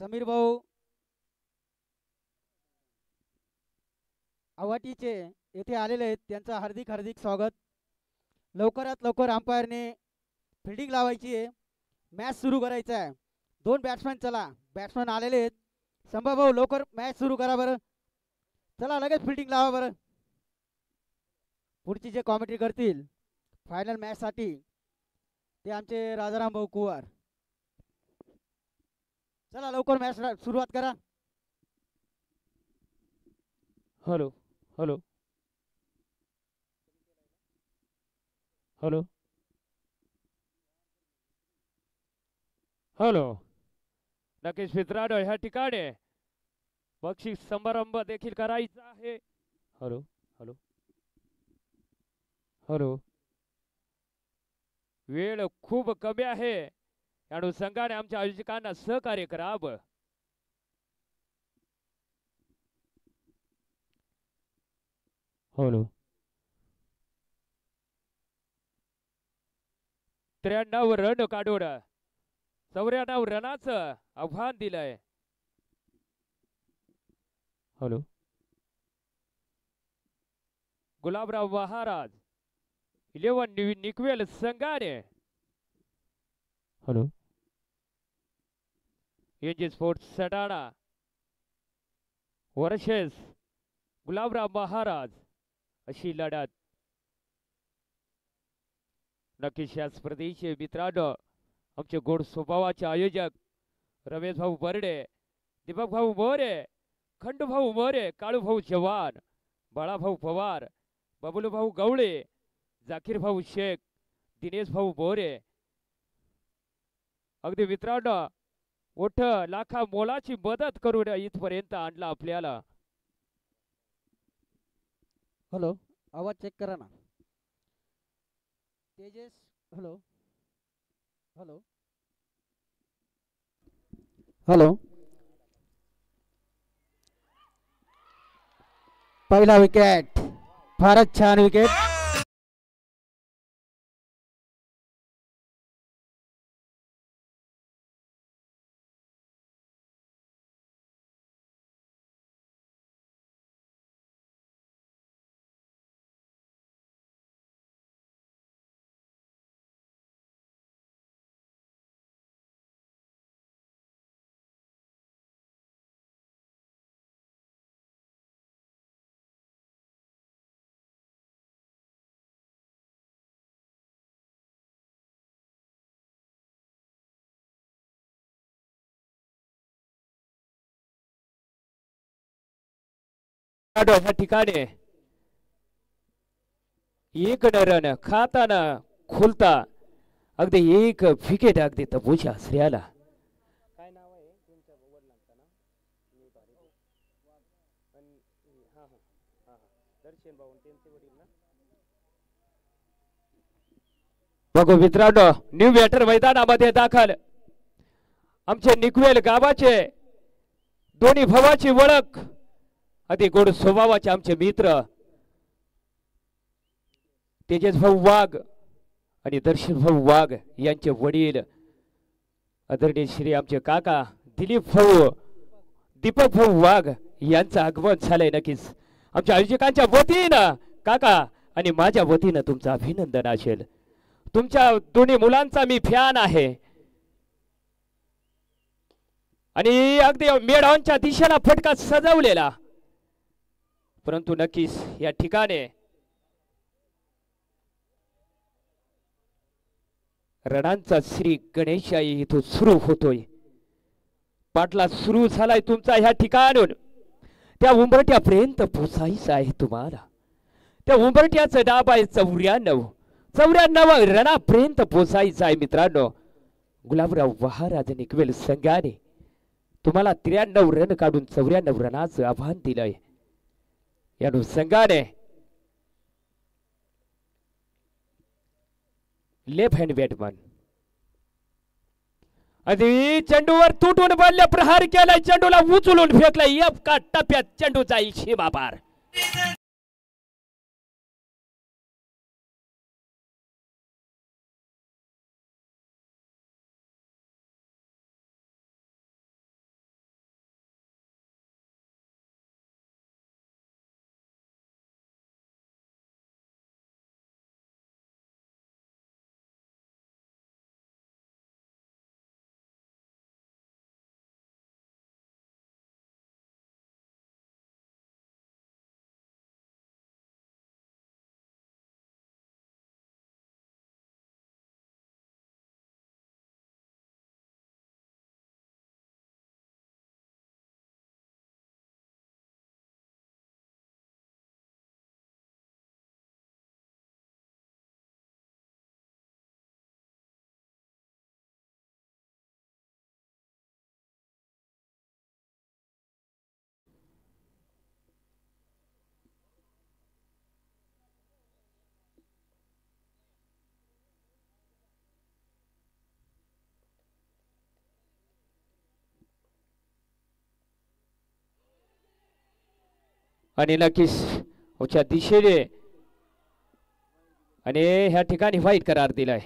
समीर भाऊ आवाटीचे येथे आलेले आहेत, त्यांचं हार्दिक हार्दिक स्वागत. लवकरात लवकर अंपायरने फिल्डिंग लावायची आहे, मॅच सुरू करायचा आहे. 2 बॅट्समॅन, चला बॅट्समॅन आलेले आहेत. संभा भाऊ लवकर मॅच सुरू करा बरं, चला लगेच फिल्डिंग लावा बरं. पुढची जे कॉमेंट्री करतील फायनल मॅचसाठी ते आमचे राजाराम भाऊ कुवार. चला लवकर मॅच सुरुवात करा. Hello hello hello hello. नक्कीच मित्रांनो, ह्या ठिकाणी बक्षीस समारंभ देखील करायचा आहे. Hello hello hello. वेळ खूप कमी आहे, या अनुषंगाने आमच्या आयोजकांना सहकार्य करावं. हॅलो. 93 रन काढून 94 रनाचं आव्हान दिलंय. हॅलो. गुलाबराव महाराज 11 निकवेल संघाने. Hello. NG sports Satana versus Gulabrao Maharaj अशी लढत. नक्कीच या स्पर्धेचे मित्रांनो आमचे गोड स्वभावाचे आयोजक रमेश भाऊ बर्डे, दीपक भाऊ मोरे, खंडू भाऊ मोरे, काळू भाऊ चव्हाण, बाळाभाऊ पवार, बबलू भाऊ गवळे, जाकीर भाऊ शेख, दिनेश भाऊ मोरे. अगदी मित्रांनो मोठ लाखा मोलाची मदत करून इथपर्यंत आणला आपल्याला. हॅलो, आवाज चेक करा ना. Tejas, hello hello hello. पहिला विकेट, फारच छान विकेट. ह्या ठिकाणी एक रन खाताना खुलता अगदी एक विकेट अगदी तबूच्या श्रेयाला. काय नाव आहे तुमच्या वडिलांचं नाव? मी बारीक. हां हां हां हां दर्शन भाऊ त्यांचे वडील ना. बघू मित्रांनो, न्यू बॅटर मैदानामध्ये दाखल आमचे निकवेल गावाचे दोन्ही भावाची ओळख, अति गोड स्वभावाचे आमचे मित्र तेजस भाऊ वाघ आणि दर्शन भाऊ वाघ यांचे वडील आदरणीय श्री आमचे काका दिलीप भाऊ दीपक भाऊ वाघ यांचं आगमन झालंय. नक्कीच आमच्या आयोजकांच्या वतीनं काका आणि माझ्या वतीनं तुमचं अभिनंदन असेल. तुमच्या दोन्ही मुलांचा मी फॅन आहे आणि अगदी मेडाऊनच्या दिशेला फटका सजवलेला. परंतु नक्कीच या ठिकाणी रणांचा श्री गणेशाई इथून सुरू होतोय. पाटला सुरू झालाय तुमचा ह्या ठिकाणून त्या उंबरट्यापर्यंत पोचायचं आहे तुम्हाला. त्या उंबरट्याचं डाब आहे 94 रणापर्यंत पोचायचं आहे मित्रांनो. गुलाबराव महाराज निकवेल संघाने तुम्हाला 93 रन काढून 94 रनाचं आव्हान दिलंय. या संघाने लेफ्ट हँड बॅटमॅन आधी चेंडूवर तुटून बदल्या प्रहार केलाय, चेंडूला उचलून फेकलाय. एका टप्प्यात चेंडू जाईल सीमा पार. आणि नक्कीच उच्या दिशेने आणि ह्या ठिकाणी वाईट करार दिलाय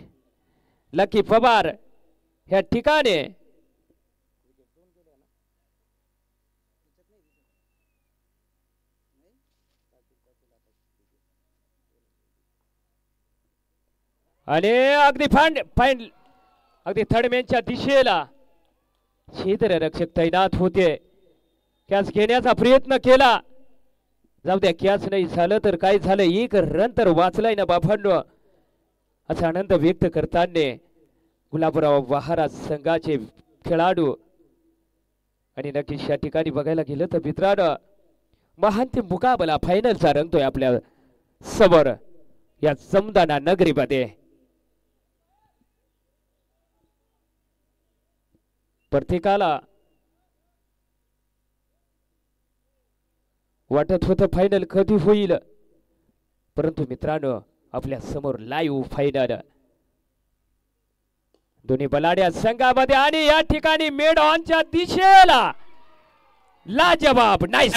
लकी पवार ह्या ठिकाणी आणि अगदी फाईन अगदी थर्डमॅनच्या दिशेला क्षेत्ररक्षक तैनात होते कॅच घेण्याचा प्रयत्न केला जाऊ द्या कॅच नाही झालं तर काय झालं एक रन तर वाचलाय ना बाबांनो असा आनंद व्यक्त करताना गुलाबराव बहारा संघाचे खेळाडू आणि नक्कीच या ठिकाणी बघायला गेलं तर मित्रांनो महांतिम मुकाबला फायनलचा रंगतोय आपल्या समोर या समदाना नगरीमध्ये प्रत्येकाला वाटत होतं फायनल कधी होईल परंतु मित्रांनो आपल्या समोर लाईव्ह फायनल दोन्ही बलाढ्या संघामध्ये आणि या ठिकाणी मेड ऑनच्या दिशेला लाजवाब नाही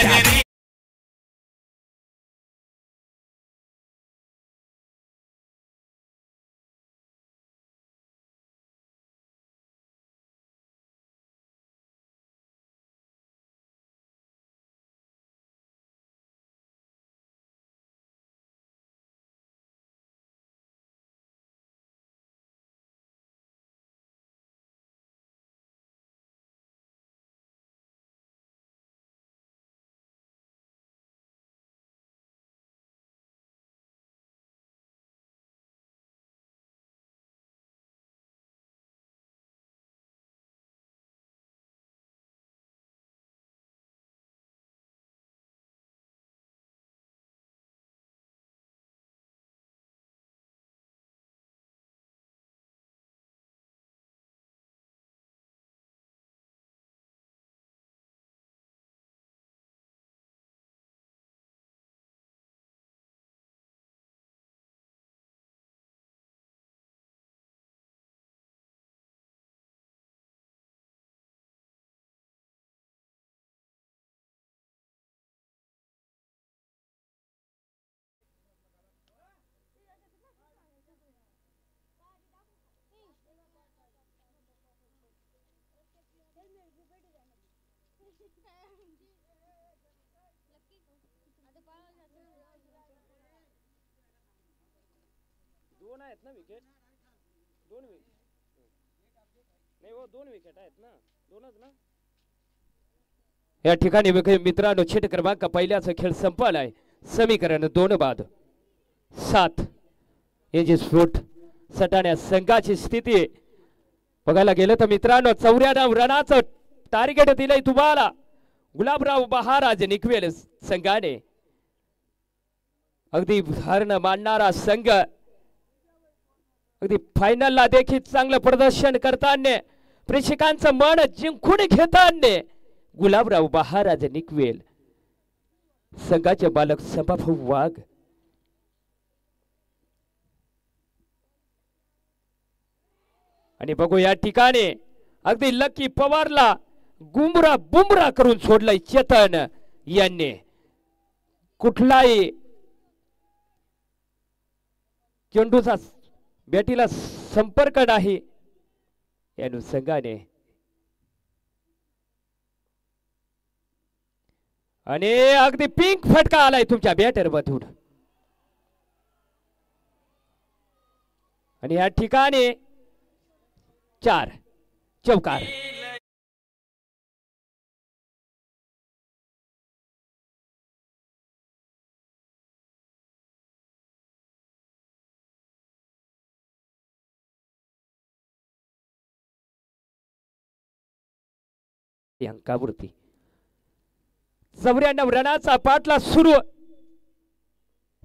दोन आहेत ना विकेट दोन विकेट नाही हो दोन विकेट आहेत ना दोनच ना या ठिकाणी मित्रांनो छेट क्रमांक पहिल्याचा खेळ संपलाय समीकरण 2 बाद 7 यांची स्फोट सटाण्या संघाची स्थिती बघायला गेलं तर मित्रांनो 94 रनाचं टार्गेट दिलंय तुम्हाला गुलाबराव बहाराज निकवेल संघाने अगदी हार न मानणारा संघ अगदी फायनलला देखील चांगलं प्रदर्शन करताना प्रेक्षकांचं मन जिंकून घेताना गुलाबराव बहाराज निकवेल संघाचे बालक संभाभाऊ वाघ आणि बघू या ठिकाणी अगदी लकी पवारला बुमरा करून सोडलंय चेतन यांनी कुठलाही चेंडूचा बॅटीला संपर्क नाही या अनुषंगाने आणि अगदी पिंक फटका आलाय तुमच्या बॅटर मधून आणि या ठिकाणी 4 चौकार अंकावरती 94 रनाचा पाठला सुरू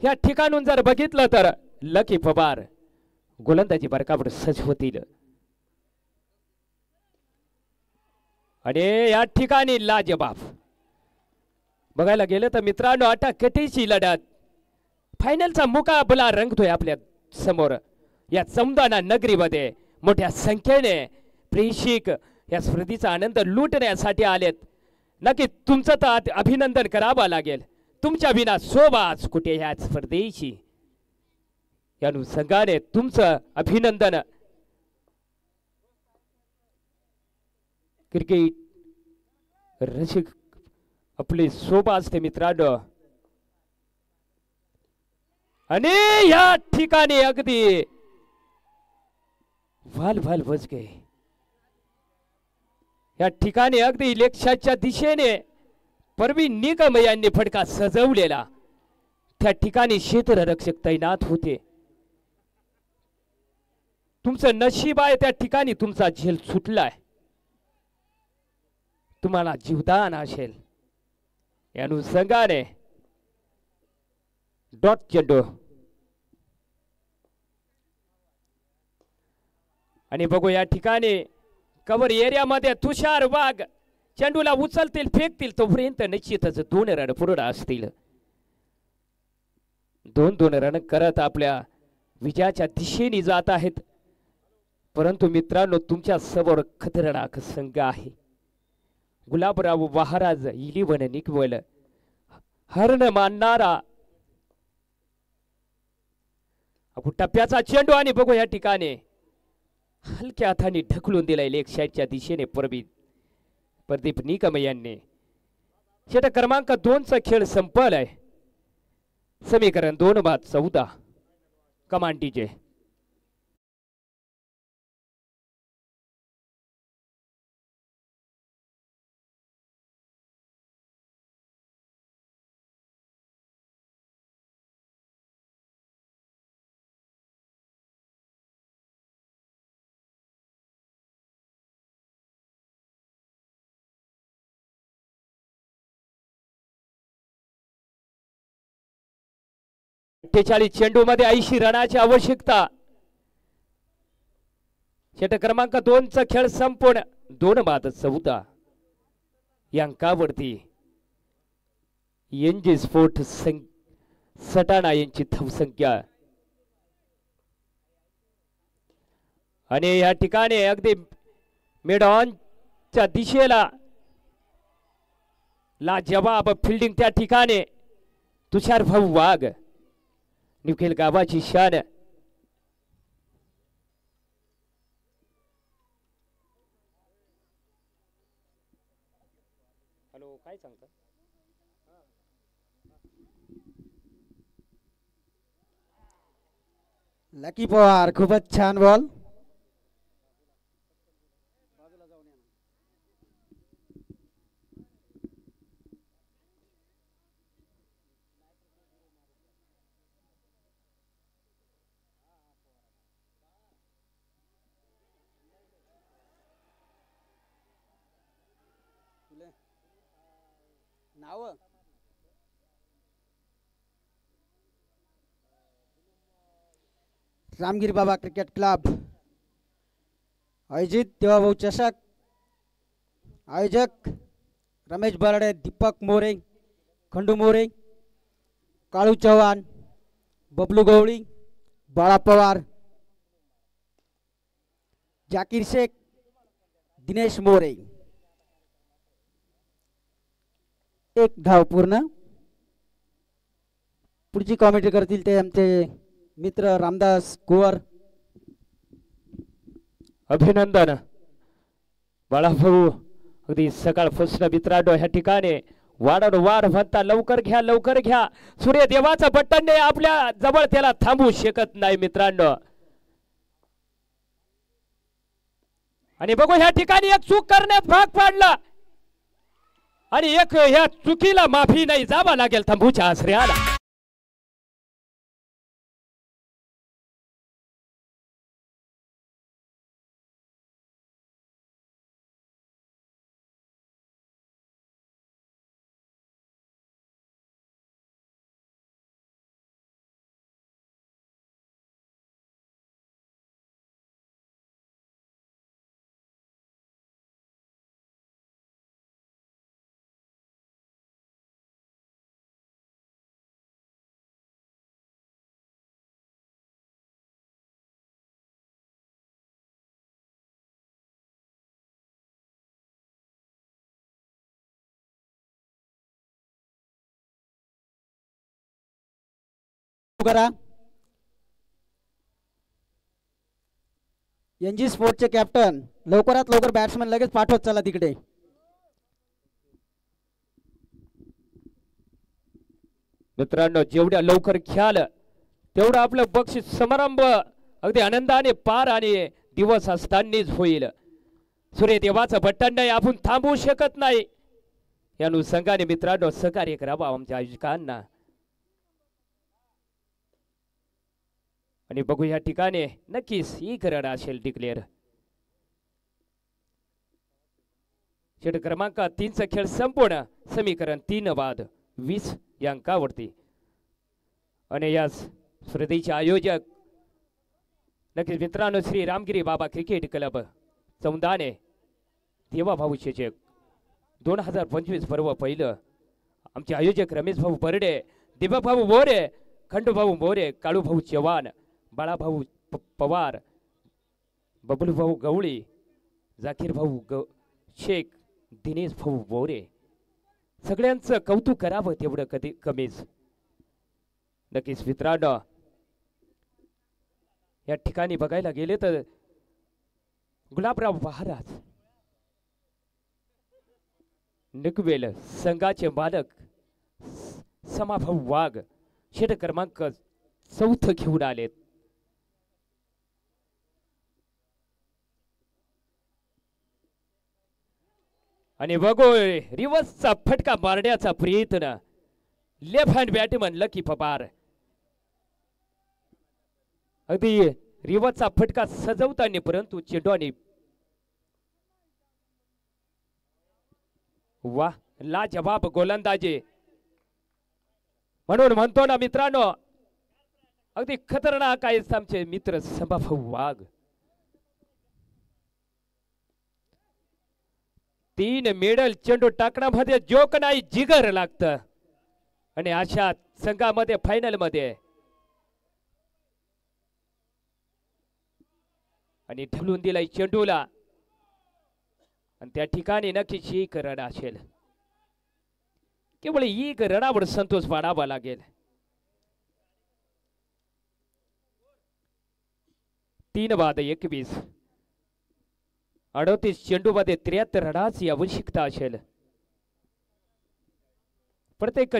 या ठिकाणून जर बघितलं तर लकी पवार गोलंदाजी बरकावर सज्ज होतील आणि या ठिकाणी लाजवाब बघायला गेलं तर मित्रांनो अटाकटीची लढत फायनलचा मुकाबला रंगतोय आपल्या समोर या समदाना नगरीमध्ये मोठ्या संख्येने प्रेक्षक या स्पर्धेचा आनंद लुटण्यासाठी आलेत नक्की तुमचं तर अभिनंदन करावं लागेल तुमच्या विना शोभाच कुठे ह्याच परदेशी. या अनुषंगाने तुमचं अभिनंदन. क्रिकेट रसिक आपली शोभा असते मित्रांनो. आणि या ठिकाणी अगदी वाल वाल बज गए. या ठिकाणी अगदी इलेक्शनच्या दिशेने परवीन निगम यांनी फटका सजवलेला. त्या ठिकाणी क्षेत्ररक्षक तैनात होते. तुमचं नशीब आहे त्या ठिकाणी तुमचा झेल सुटलाय. तुम्हाला जीवदान असेल. या अनुषंगाने डॉट चेंडू आणि बघू या ठिकाणी कव्हर एरियामध्ये तुषार वाघ चेंडूला उचलतील फेकतील तोपर्यंत निश्चितच 2 रन पूर्ण असतील. 2-2 रन करत आपल्या विजयाच्या दिशेने जात आहेत. परंतु मित्रांनो तुमच्या समोर खतरनाक संघ आहे. गुलाबराव महाराज 11 निकवल हरण मानणारा टप्प्याचा चेंडू आणि बघू या ठिकाणी हलक्या हाताने ढकलून दिलाय लेग साईडच्या दिशेने प्रदीप निकम यांनी. षटक क्रमांक 2चा खेळ संपलाय. समीकरण 2/14 कमान डीजे. चेंडू मध्ये 80 रनाची आवश्यकता. षटक क्रमांक 2चा खेळ संपूर्ण 2/14 या अंकावरती एनजी स्पोर्ट सटाणा यांची धावसंख्या. आणि या ठिकाणी अगदी मिड ऑनच्या दिशेला लाजवाब फिल्डिंग त्या ठिकाणी तुषार भाऊ वाघ निखिल गावाची शान. हॅलो काय सांगता. लकी पवार खूपच छान बॉल. नाव रामगिरी बाबा क्रिकेट क्लब आयोजित देवाभाऊ चषक. आयोजक रमेश बर्डे, दीपक मोरे, खंडू मोरे, काळू चव्हाण, बबलू गवळी, बाळा पवार, जाकीर शेख, दिनेश मोरे. 1 धाव पूर्ण. पुढची कॉमेंट्री करतील ते आमचे मित्र रामदास कुवर. अभिनंदन बाळाभाऊ. अगदी सकाळपासून मित्रांनो ह्या ठिकाणी वारंवार म्हणता लवकर घ्या लवकर घ्या. सूर्यदेवाचा बटन आपल्या जवळ त्याला थांबू शकत नाही मित्रांनो. आणि बघू ह्या ठिकाणी एक चूक करण्यात भाग पाडला आणि एक ह्या चुकीला माफी नाही जावा लागेल थांबूच्या आश्रयाला. करा. एनजी स्पोर्टचे कॅप्टन लवकरात लवकर बॅट्समन लगेच पाठवत चला तिकडे. मित्रांनो, जेवढ्या लवकर खेळाल तेवढं आपलं बक्षीस समारंभ अगदी आनंदाने पार आणि दिवस असतानाच होईल. सूर्यदेवाचं बटन नाही, आपण थांबवू शकत नाही. या अनुषंगाने मित्रांनो सहकार्य करावं आमच्या आयोजकांना. आणि बघू या ठिकाणी नक्कीच ही करड असेल डिक्लेअर. षटक क्रमांक 3चा खेळ संपूर्ण. समीकरण 3 बाद 20 या अंकावरती. आणि या स्पर्धेचे आयोजक नक्कीच मित्रांनो श्री रामगिरी बाबा क्रिकेट क्लब चौंदाने. देवा भाऊ चेचक 2025 पर्व पहिलं. आमचे आयोजक रमेश भाऊ बर्डे, दिबा भाऊ मोरे, खंडू भाऊ मोरे, काळू भाऊ चव्हाण, बाळाभाऊ पवार, बबलू भाऊ गवळी, जाकीर भाऊ शेख, दिनेश भाऊ मोरे. सगळ्यांचं कौतुक करावं तेवढं कधी कमीच. नक्कीच मित्रांनो या ठिकाणी बघायला गेले तर गुलाबराव महाराज निकवेल संघाचे मालक समाभाऊ वाघ षटक क्रमांक 4 घेऊन आलेत. आणि बघू रिवर्सचा फटका मारण्याचा प्रयत्न. Left hand batsman lucky Pawar. अगदी रिवर्सचा फटका सजवताना परंतु चेंडूने वा लाजवाब गोलंदाजी. म्हणून म्हणतो ना मित्रांनो अगदी खतरनाक आहेत आमचे मित्र समाभाऊ वाघ. 3 मेडल चेंडू टाकण्यामध्ये जोक नाही जिगर लागतं. आणि अशा संघामध्ये फायनल मध्ये आणि ढकलून दिलाय चेंडूला. आणि त्या ठिकाणी नक्कीच एक रन असेल. केवळ एक रनावर संतोष मानावा लागेल. 3 बाद 21. 38 चेंडू मध्ये 73 रनाची आवश्यकता असेल. प्रत्येक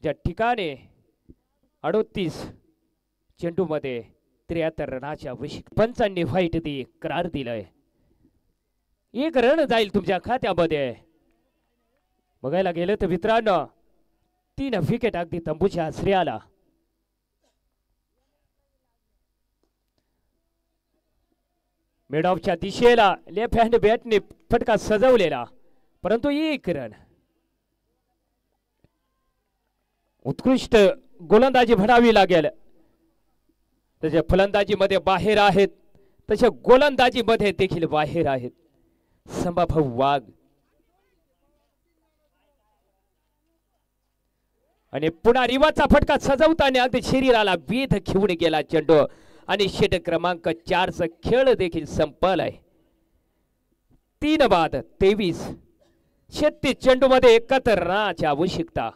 ज्या ठिकाणी 38 चेंडू मध्ये 73 रनाची आवश्यकता. पंचांनी व्हाईट दी करार दिलाय. 1 रन जाईल तुमच्या खात्यामध्ये. बघायला गेलं तर मित्रांनो 3 विकेट अगदी तंबूच्या आश्रयाला. मिडऑफच्या दिशेला लेफ्ट हँड बॅटने फटका सजवलेला परंतु 1 रन. उत्कृष्ट गोलंदाजी म्हणावी लागेल. त्याच्या फलंदाजीमध्ये बाहेर आहेत तसे गोलंदाजीमध्ये देखील बाहेर आहेत समाभाऊ वाघ. आणि पुन्हा रिवाचा फटका सजवताना अगदी शरीराला वेध घेऊन गेला चेंडू. आणि षटक क्रमांक 4चा खेळ देखील संपलाय. 3 बाद 23. 36 चेंडू मध्ये 71 रनाची आवश्यकता.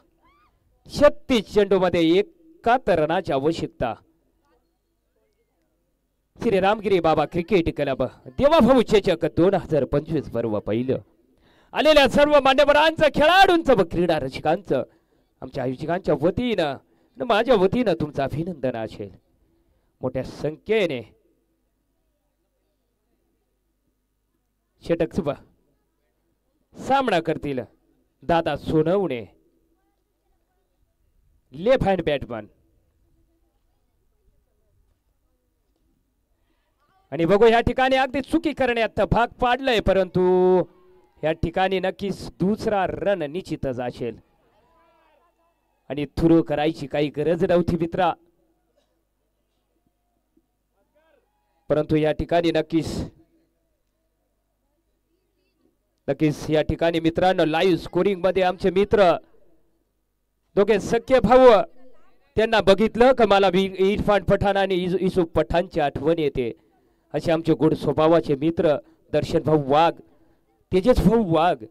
36 चेंडू मध्ये 71 रनाची आवश्यकता. श्री रामगिरी बाबा क्रिकेट क्लब देवाभाऊ चेचक 2025 पर्व पहिलं. आलेल्या सर्व मान्यवरांचं, खेळाडूंचं व क्रीडा रसिकांचं आमच्या आयोजकांच्या वतीनं माझ्या वतीनं तुमचं अभिनंदन असेल. मोठ्या संख्येने षटक सामना करतील दादा सोनवणे लेफ्ट हँड बॅटमन. आणि बघू या ठिकाणी अगदी चुकी करण्यात भाग पाडलंय परंतु या ठिकाणी नक्कीच दुसरा रन निश्चितच असेल. आणि थ्रू करायची काही गरज नव्हती मित्रा. परंतु या ठिकाणी नक्कीच या ठिकाणी मित्रांनो लाईव्ह स्कोरिंग मध्ये आमचे मित्र दोघे सख्खे भाऊ. त्यांना बघितलं का मला इरफान पठाण आणि युसुफ पठाणची आठवण येते. असे आमचे गोड स्वभावाचे मित्र दर्शन भाऊ वाघ, तेजस भाऊ वाघ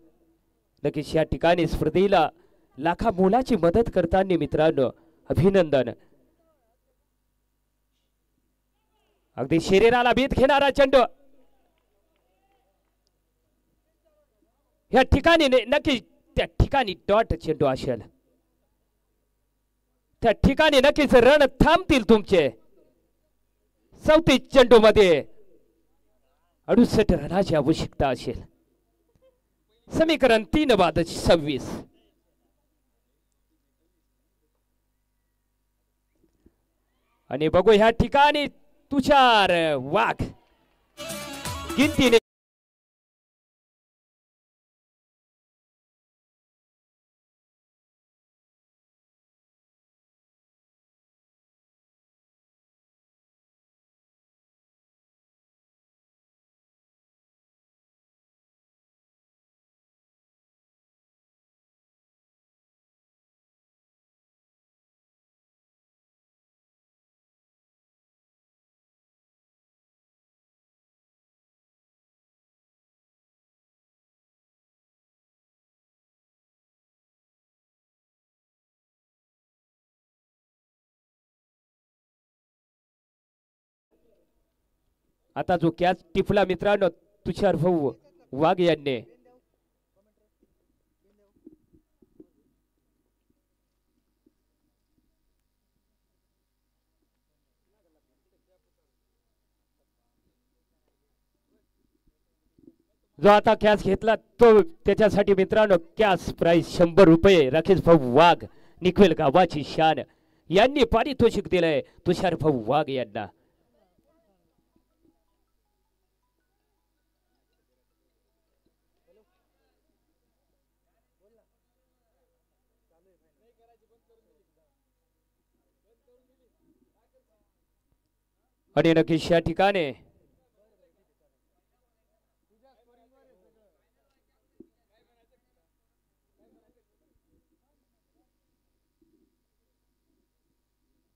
नक्कीच या ठिकाणी स्पर्धेला लाखा मोलाची मदत करताना मित्रांनो अभिनंदन. अगदी शरीराला भीत घेणारा चेंडू या ठिकाणी नक्की त्या ठिकाणी डॉट चेंडू असेल. त्या ठिकाणी नक्कीच रण थांबतील तुमचे. 34 चेंडू मध्ये 68 रनाची आवश्यकता असेल. समीकरण 3 बाद 26. आणि बघू ह्या ठिकाणी तुषार वाघ गिनतीने आता जो कॅच टिपला मित्रांनो तुषार भाऊ वाघ यांनी. जो आता कॅच घेतला तो त्याच्यासाठी मित्रांनो कॅच प्राइस 100 रुपये. राकेश भाऊ वाघ निखवेल गावाची शान यांनी पारितोषिक दिलंय तुषार भाऊ वाघ यांना. आणि नक्कीच या ठिकाणी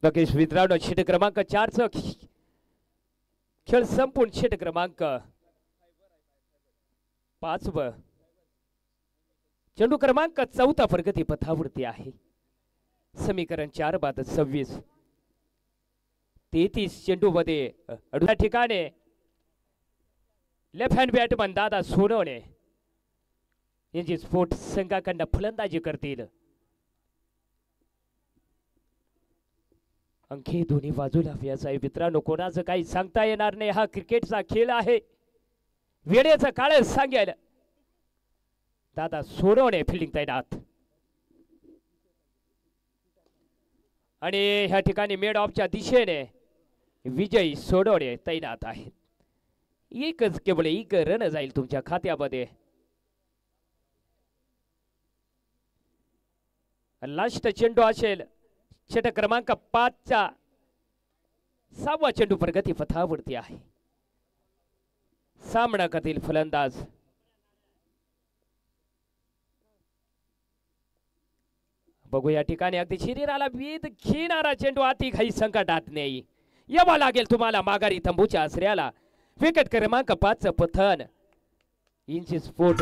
नक्कीच मित्रांनो षटक क्रमांक 4 खेळ संपूर्ण षटक क्रमांक 5 चेंडू क्रमांक 4 प्रगती पथावरती आहे. समीकरण 4 बाद 26. 33 चेंडू मध्ये 18 ठिकाणी लेफ्ट हँड बॅटमन दादा सोनवणे यांची स्पोर्ट संघाकडनं फलंदाजी करतील. अंकी दोन्ही बाजूला व्याज आहे मित्रांनो. कोणाचं काही सांगता येणार नाही. हा क्रिकेटचा खेळ आहे. वेळेचं काळ सांगेल. दादा सोनवणे फिल्डिंग तैनात. आणि ह्या ठिकाणी मेड ऑफच्या दिशेने विजय सोनवणे तैनात आहेत. एकच केवळ एक रन जाईल तुमच्या खात्यामध्ये. लास्ट चेंडू असेल षटक क्रमांक 5 6वा चेंडू प्रगती पथावरती आहे. सामना करतील फलंदाज बघू या ठिकाणी अगदी शरीराला भीत घेणारा चेंडू अति घाई संकटात नाही. यावा लागेल तुम्हाला माघारी तंबूच्या आसऱ्याला. विकेट क्रमांक 5 पथन इंची स्पोर्ट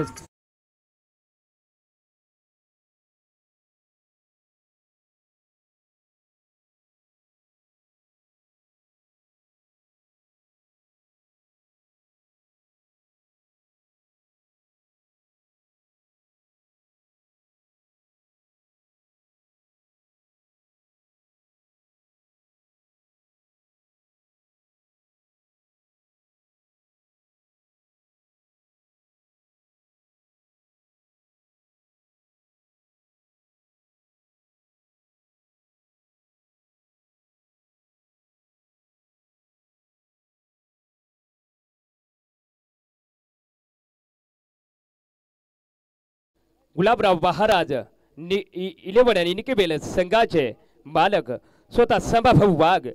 गुलाबराव महाराज 11 आणि निकेबेल संघाचे मालक स्वतः संभाभाऊ वाघ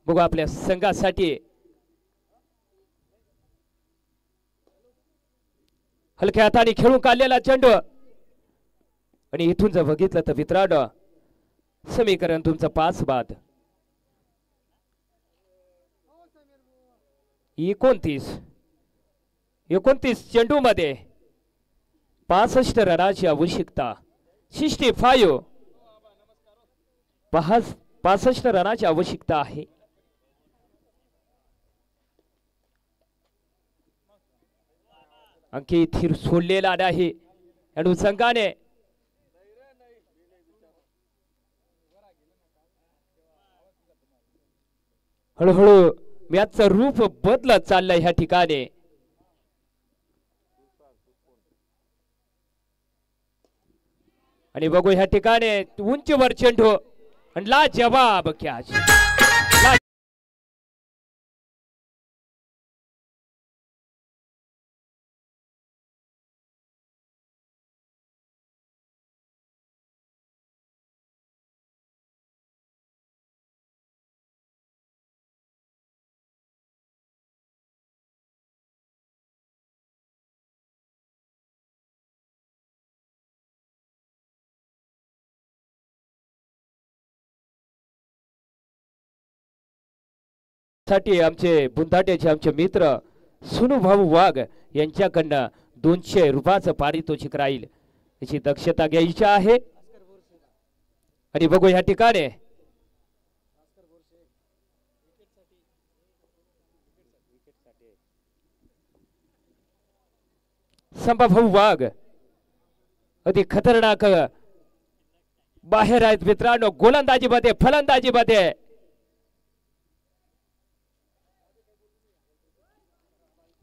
बघू आपल्या संघासाठी हलक्या हाताने खेळून काढलेला चेंडू. आणि इथून जर बघितलं तर मित्रांनो समीकरण तुमचं 5 बाद 29 चेंडू मध्ये 65 रनाची आवश्यकता. 65 65 रनाची आवश्यकता आहे. अंकित हिर सोडलेला नाही आणि संघाने हळूहळू मॅचचं रूप बदलत चाललंय ह्या ठिकाणी. आणि बघू ह्या ठिकाणी उंचीवर चेंडू आणि ला जवाब कॅच. साठी आमचे बुंदाट्याचे आमचे मित्र सुनुभाऊ वाघ यांच्याकडनं 200 रुपयाचं पारितोषिक राहील याची दक्षता घ्यायची आहे. आणि बघू या ठिकाणी संभाभाऊ वाघ अति खतरनाक बाहेर आहेत मित्रांनो. गोलंदाजीमध्ये फलंदाजीमध्ये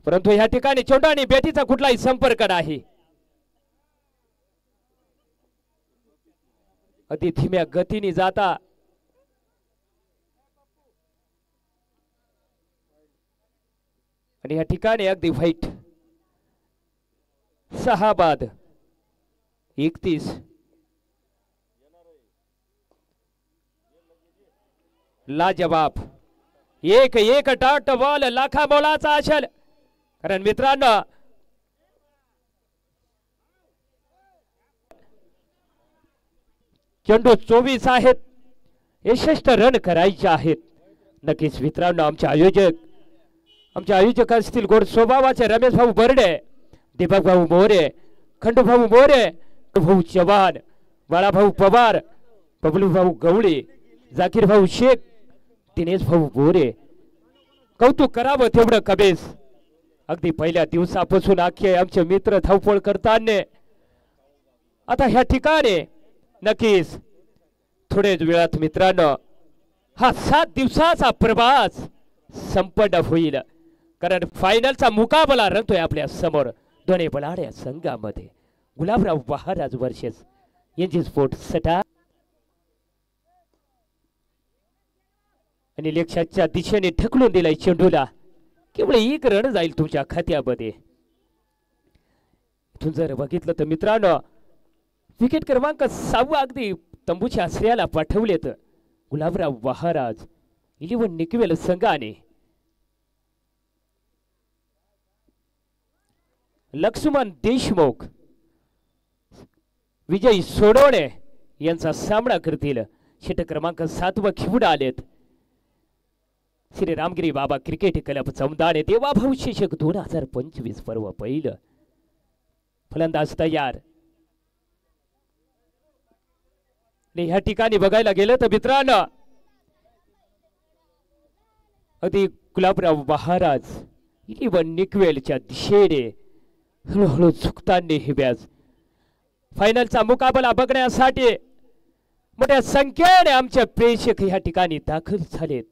परंतु या ठिकाणी चेंडू आणि बॅटीचा कुठलाही संपर्क नाही. अति धीम्या गतीने जाता आणि या ठिकाणी अगदी व्हाईट 6 बाद 31 लाजवाब एक डॉट बॉल लाखा मोलाचा असेल. कारण मित्रांनो चेंडू 24 आहेत. 61 रन करायचे आहेत. नक्कीच मित्रांनो आमचे आयोजक असतील गोड स्वभावाचे रमेश भाऊ बर्डे, दीपक भाऊ मोरे, खंडू भाऊ मोरे, भाऊ चव्हाण, बाळाभाऊ पवार, बबलू भाऊ गवळी, जाकीर भाऊ शेख, दिनेश भाऊ बोरे. कौतुक करावं तेवढं कबीस. अगदी पहिल्या दिवसापासून आखे आमचे मित्र धावपळ करताना आता ह्या ठिकाणी नक्कीच थोड्याच वेळात मित्रांनो हा 7 दिवसाचा प्रवास संपन्न होईल. कारण फायनलचा मुकाबला रंगतोय आपल्या समोर दोन्ही बलाढ्या संघामध्ये. Gulabrao Maharaj versus NG sport Satana. आणि लेक्षाच्या दिशेने ढकलून दिलाय चेंडूला. केवळ 1 रन जाईल तुमच्या खात्यामध्ये. इथून जर बघितलं तर मित्रांनो विकेट क्रमांक 6 अगदी तंबूच्या आश्रयाला पाठवलेत गुलाबराव महाराज 11 निकवेल संघाने. लक्ष्मण देशमुख विजय सोडवणे यांचा सामना करतील. षटक क्रमांक 7 वर खेळून आलेत श्री रामगिरी बाबा क्रिकेट क्लब चौदाने. देवाभाऊ शिक्षक 2025 पर्व पहिलं. फलंदाज तयार. ह्या ठिकाणी बघायला गेलं तर मित्रांनो अगदी गुलाबराव महाराज 11 निकवेलच्या दिशेने हळूहळू झुकताना हे व्याज. फायनलचा मुकाबला बघण्यासाठी मोठ्या संख्येने आमचे प्रेक्षक ह्या ठिकाणी दाखल झालेत.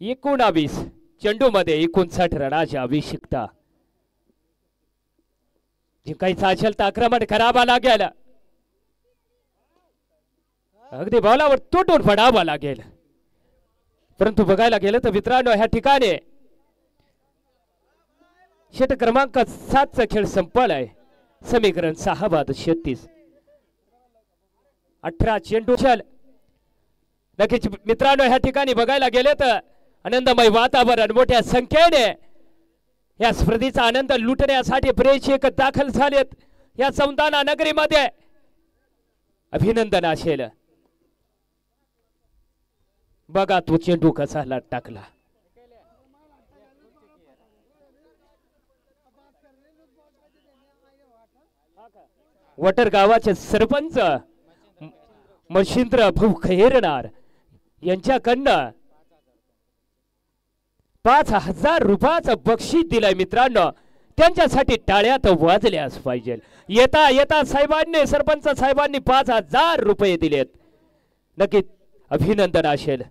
एकोणावीस चेंडू मध्ये 59 रनाची आवश्यकता. जिंकायचं असेल तर आक्रमण करावा लागेल. अगदी बॉलावर तुटून पडावा लागेल. परंतु बघायला गेलं तर मित्रांनो ह्या ठिकाणी षटक क्रमांक 7 चा खेळ संपलाय. समीकरण 6 बाद 36. 18 चेंडू चल. नक्कीच मित्रांनो ह्या ठिकाणी बघायला गेले तर आनंदमय वातावरण मोठ्या संख्येने या स्पर्धेचा आनंद लुटण्यासाठी प्रेक्षक दाखल झालेत या सौंदाना नगरीमध्ये. अभिनंदन असेल. बघा तो चेंडू कसा टाकला. वटर गावाचे सरपंच मच्छिंद्र भाऊ खैरनार यांच्याकडनं 5,000 रुपयाचं बक्षीस दिलंय मित्रांनो. त्यांच्यासाठी टाळ्या तर वाजल्याच पाहिजे. येता येता साहेबांनी सरपंच साहेबांनी 5,000 रुपये दिलेत. नक्की अभिनंदन असेल.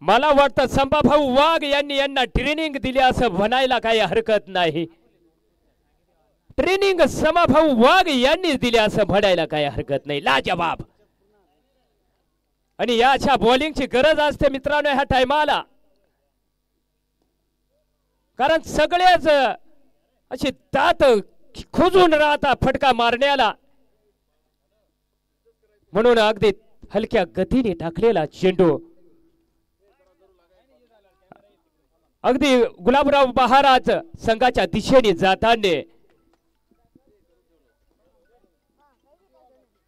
मला वाटतं संभाभाऊ वाघ यांना ट्रेनिंग दिली असं म्हणायला काही हरकत नाही. ट्रेनिंग समाभाऊ वाघ यांनी दिली असं म्हणायला काही हरकत नाही. लाजवाब. आणि याच्या बॉलिंगची गरज असते मित्रांनो ह्या टायमाला. कारण सगळेच अशी दात खोजून राहता फटका मारण्याला. म्हणून अगदी हलक्या गतीने टाकलेला चेंडू अगदी गुलाबराव महाराज संघाच्या दिशेने जाताना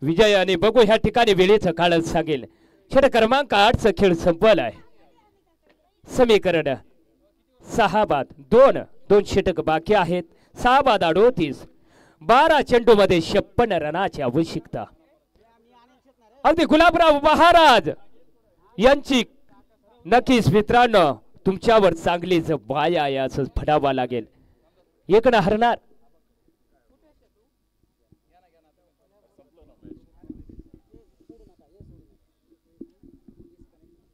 विजय. आणि बघू ह्या ठिकाणी वेळेचं काळच सांगेल. षटक क्रमांक 8चा खेळ संपलाय. समीकरण 6 बाद 2 षटक बाकी आहेत. 6 बाद 38. 12 चेंडू मध्ये 56 रनाची आवश्यकता. अगदी गुलाबराव महाराज यांची नक्कीच मित्रांनो तुमच्यावर चांगलीच बाया आहे असं फडावा लागेल. एक ना हरणार.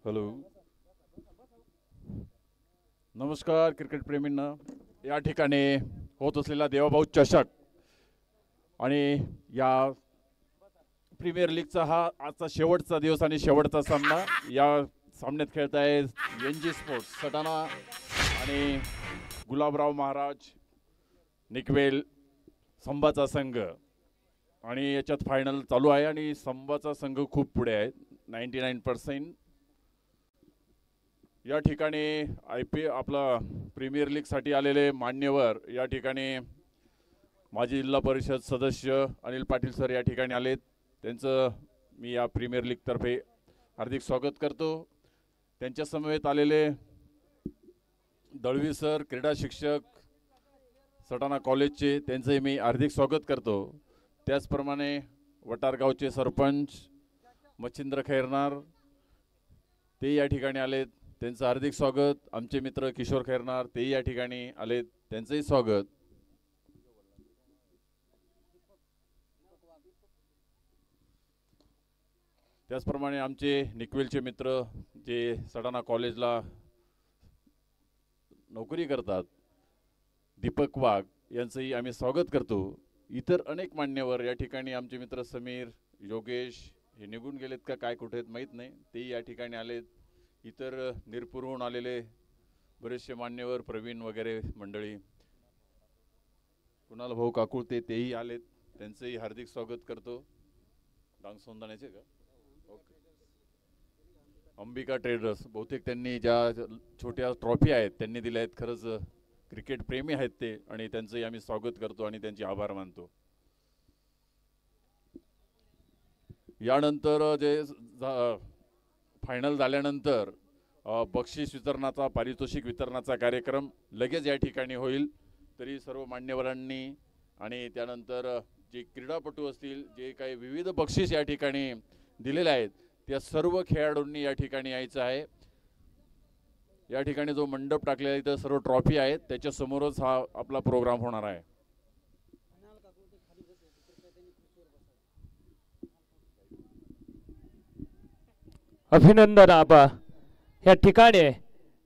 हॅलो नमस्कार क्रिकेट प्रेमींना. या ठिकाणी होत असलेला देवाभाऊ चषक आणि या प्रीमियर लीगचा हा आजचा शेवटचा दिवस आणि शेवटचा सामना. या सामन्यात खेळत आहे NG स्पोर्ट्स सटाणा आणि गुलाबराव महाराज निकवेल संभाचा संघ. आणि याच्यात फायनल चालू आहे आणि संभाचा संघ खूप पुढे आहे 99%. या ठिकाणी आपला प्रीमियर लीगसाठी आलेले मान्यवर या ठिकाणी माजी जिल्हा परिषद सदस्य अनिल पाटील सर या ठिकाणी आलेत. त्यांचं मी या प्रीमियर लीगतर्फे हार्दिक स्वागत करतो. त्यांच्या समवेत आलेले दळवी सर क्रीडा शिक्षक सटाणा कॉलेजचे त्यांचंही मी हार्दिक स्वागत करतो. त्याचप्रमाणे वटारगावचे सरपंच मच्छिंद्र खैरनार ते या ठिकाणी आलेत. त्यांचं हार्दिक स्वागत. आमचे मित्र किशोर खैरनार तेही या ठिकाणी आलेत. त्यांचंही स्वागत. त्याचप्रमाणे आमचे निकवेलचे मित्र जे सटाणा कॉलेजला नोकरी करतात दीपक वाघ यांचंही आम्ही स्वागत करतो. इतर अनेक मान्यवर या ठिकाणी आमचे मित्र समीर योगेश हे निघून गेलेत का काय कुठे आहेत माहीत नाही तेही या ठिकाणी आलेत. इतर निरपूरहून आलेले बरेचसे मान्यवर प्रवीण वगैरे मंडळी कुणाल भाऊ काकुळ तेही आलेत. त्यांचंही हार्दिक स्वागत करतो. डांग सोंदाण्याचे का ओके. अंबिका ट्रेडर्स बहुतेक त्यांनी ज्या छोट्या ट्रॉफी आहेत त्यांनी दिल्या आहेत. खरंच क्रिकेट प्रेमी आहेत ते आणि त्यांचंही आम्ही स्वागत करतो आणि त्यांचे आभार मानतो. यानंतर जे फायनल झाल्यानंतर बक्षीस वितरणाचा पारितोषिक वितरणाचा कार्यक्रम लगेच या ठिकाणी होईल. तरी सर्व मान्यवरांनी आणि त्यानंतर जे क्रीडापटू असतील जे काही विविध बक्षीस या ठिकाणी दिलेले आहेत त्या सर्व खेळाडूंनी या ठिकाणी यायचं आहे. या ठिकाणी जो मंडप टाकलेला आहे इथं सर्व ट्रॉफी आहेत त्याच्या समोरच हा आपला प्रोग्राम होणार आहे. अभिनंदन आबा. या ठिकाणी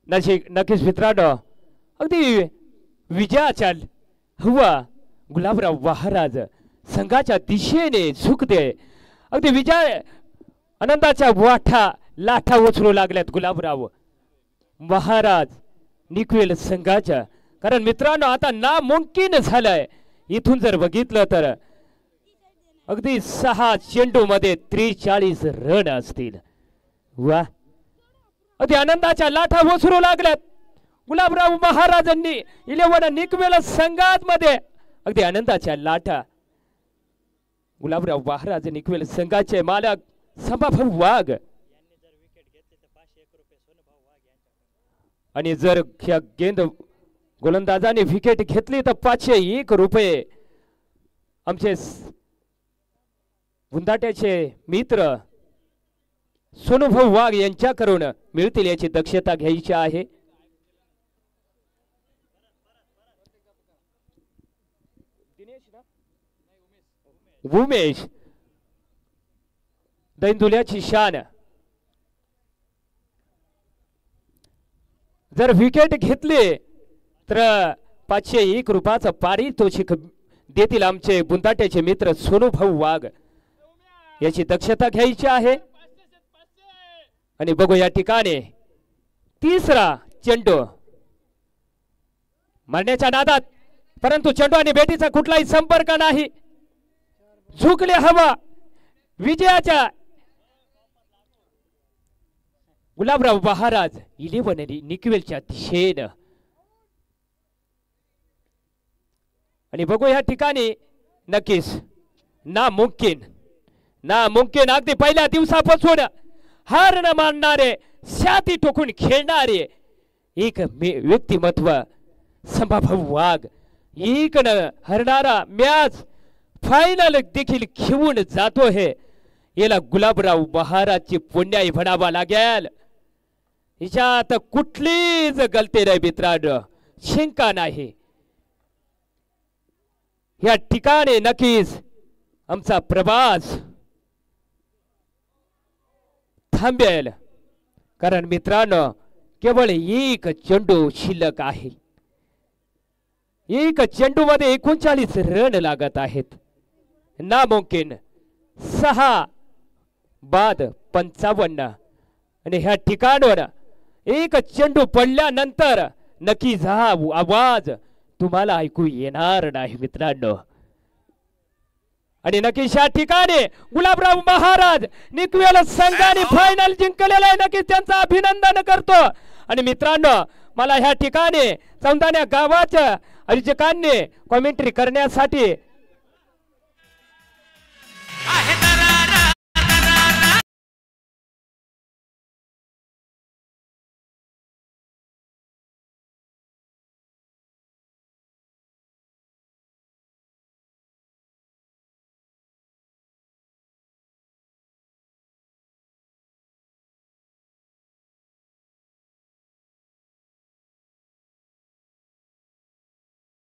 नक्कीच मित्रांनो अगदी विजयाच्या हवा गुलाबराव महाराज संघाच्या दिशेने झुकते. अगदी विजय आनंदाच्या लाठा उचलू लागल्यात गुलाबराव महाराज निकवेल संघाच्या. कारण मित्रांनो आता नामुमकिन झालंय. इथून जर बघितलं तर अगदी 6 चेंडू मध्ये 43 रन असतील. वा अगदी आनंदाच्या लाठा उसरू लागल्यात गुलाबराव महाराजांनी 11 निकवेल संघात मध्ये. अगदी आनंदाच्या लाठा गुलाबराव महाराज निकवेल संघाचे मालक संभाभाऊ वाघ आणि जर ह्या गेंद गोलंदाजाने विकेट घेतली तर 501 रुपये आमचे गुंदाट्याचे मित्र सोनूभाऊ वाघ यांच्याकडून मिळतील याची दक्षता घ्यायची आहे. उमेश दैंदुल्याची शान जर विकेट घेतले तर 501 रुपयाचं पारितोषिक देतील आमचे बुंदाट्याचे मित्र सोनूभाऊ वाघ याची दक्षता घ्यायची आहे. आणि बघू या ठिकाणी तिसरा चेंडू मारण्याच्या नादात, परंतु चेंडू आणि बेटीचा कुठलाही संपर्क नाही. झुकले हवा विजयाच्या गुलाबराव महाराज 11 निकवेलच्या दिशेनं. आणि बघू या ठिकाणी नक्कीच नामुमकिन अगदी पहिल्या दिवसापासून हार न मानणारे, छाती टोकून खेळणारे एक व्यक्तिमत्व संभाभाऊ वाघ इकडं हरणारा मॅच फायनल देखील घेऊन जातो हे. याला गुलाबराव महाराजची पुण्याई म्हणावा लागेल. हिच्यात कुठलीच गलती नाही मित्रांनो, शंका नाही. या ठिकाणी नक्कीच आमचा प्रवास थांबेल, कारण मित्रांनो केवळ एक चेंडू शिल्लक आहे. एक चेंडू मध्ये 39 रन लागत आहेत. नामुमकिन 6 बाद 55. आणि ह्या ठिकाणावर एक चेंडू पडल्यानंतर नक्कीच हा आवाज तुम्हाला ऐकू येणार नाही मित्रांनो. आणि नक्कीच या ठिकाणी गुलाबराव महाराज निकवेल संघाने फायनल जिंकलेला आहे. नक्कीच त्यांचं अभिनंदन करतो. आणि मित्रांनो मला ह्या ठिकाणी चौंदाण्या गावाच्या आयोजकांनी कॉमेंट्री करण्यासाठी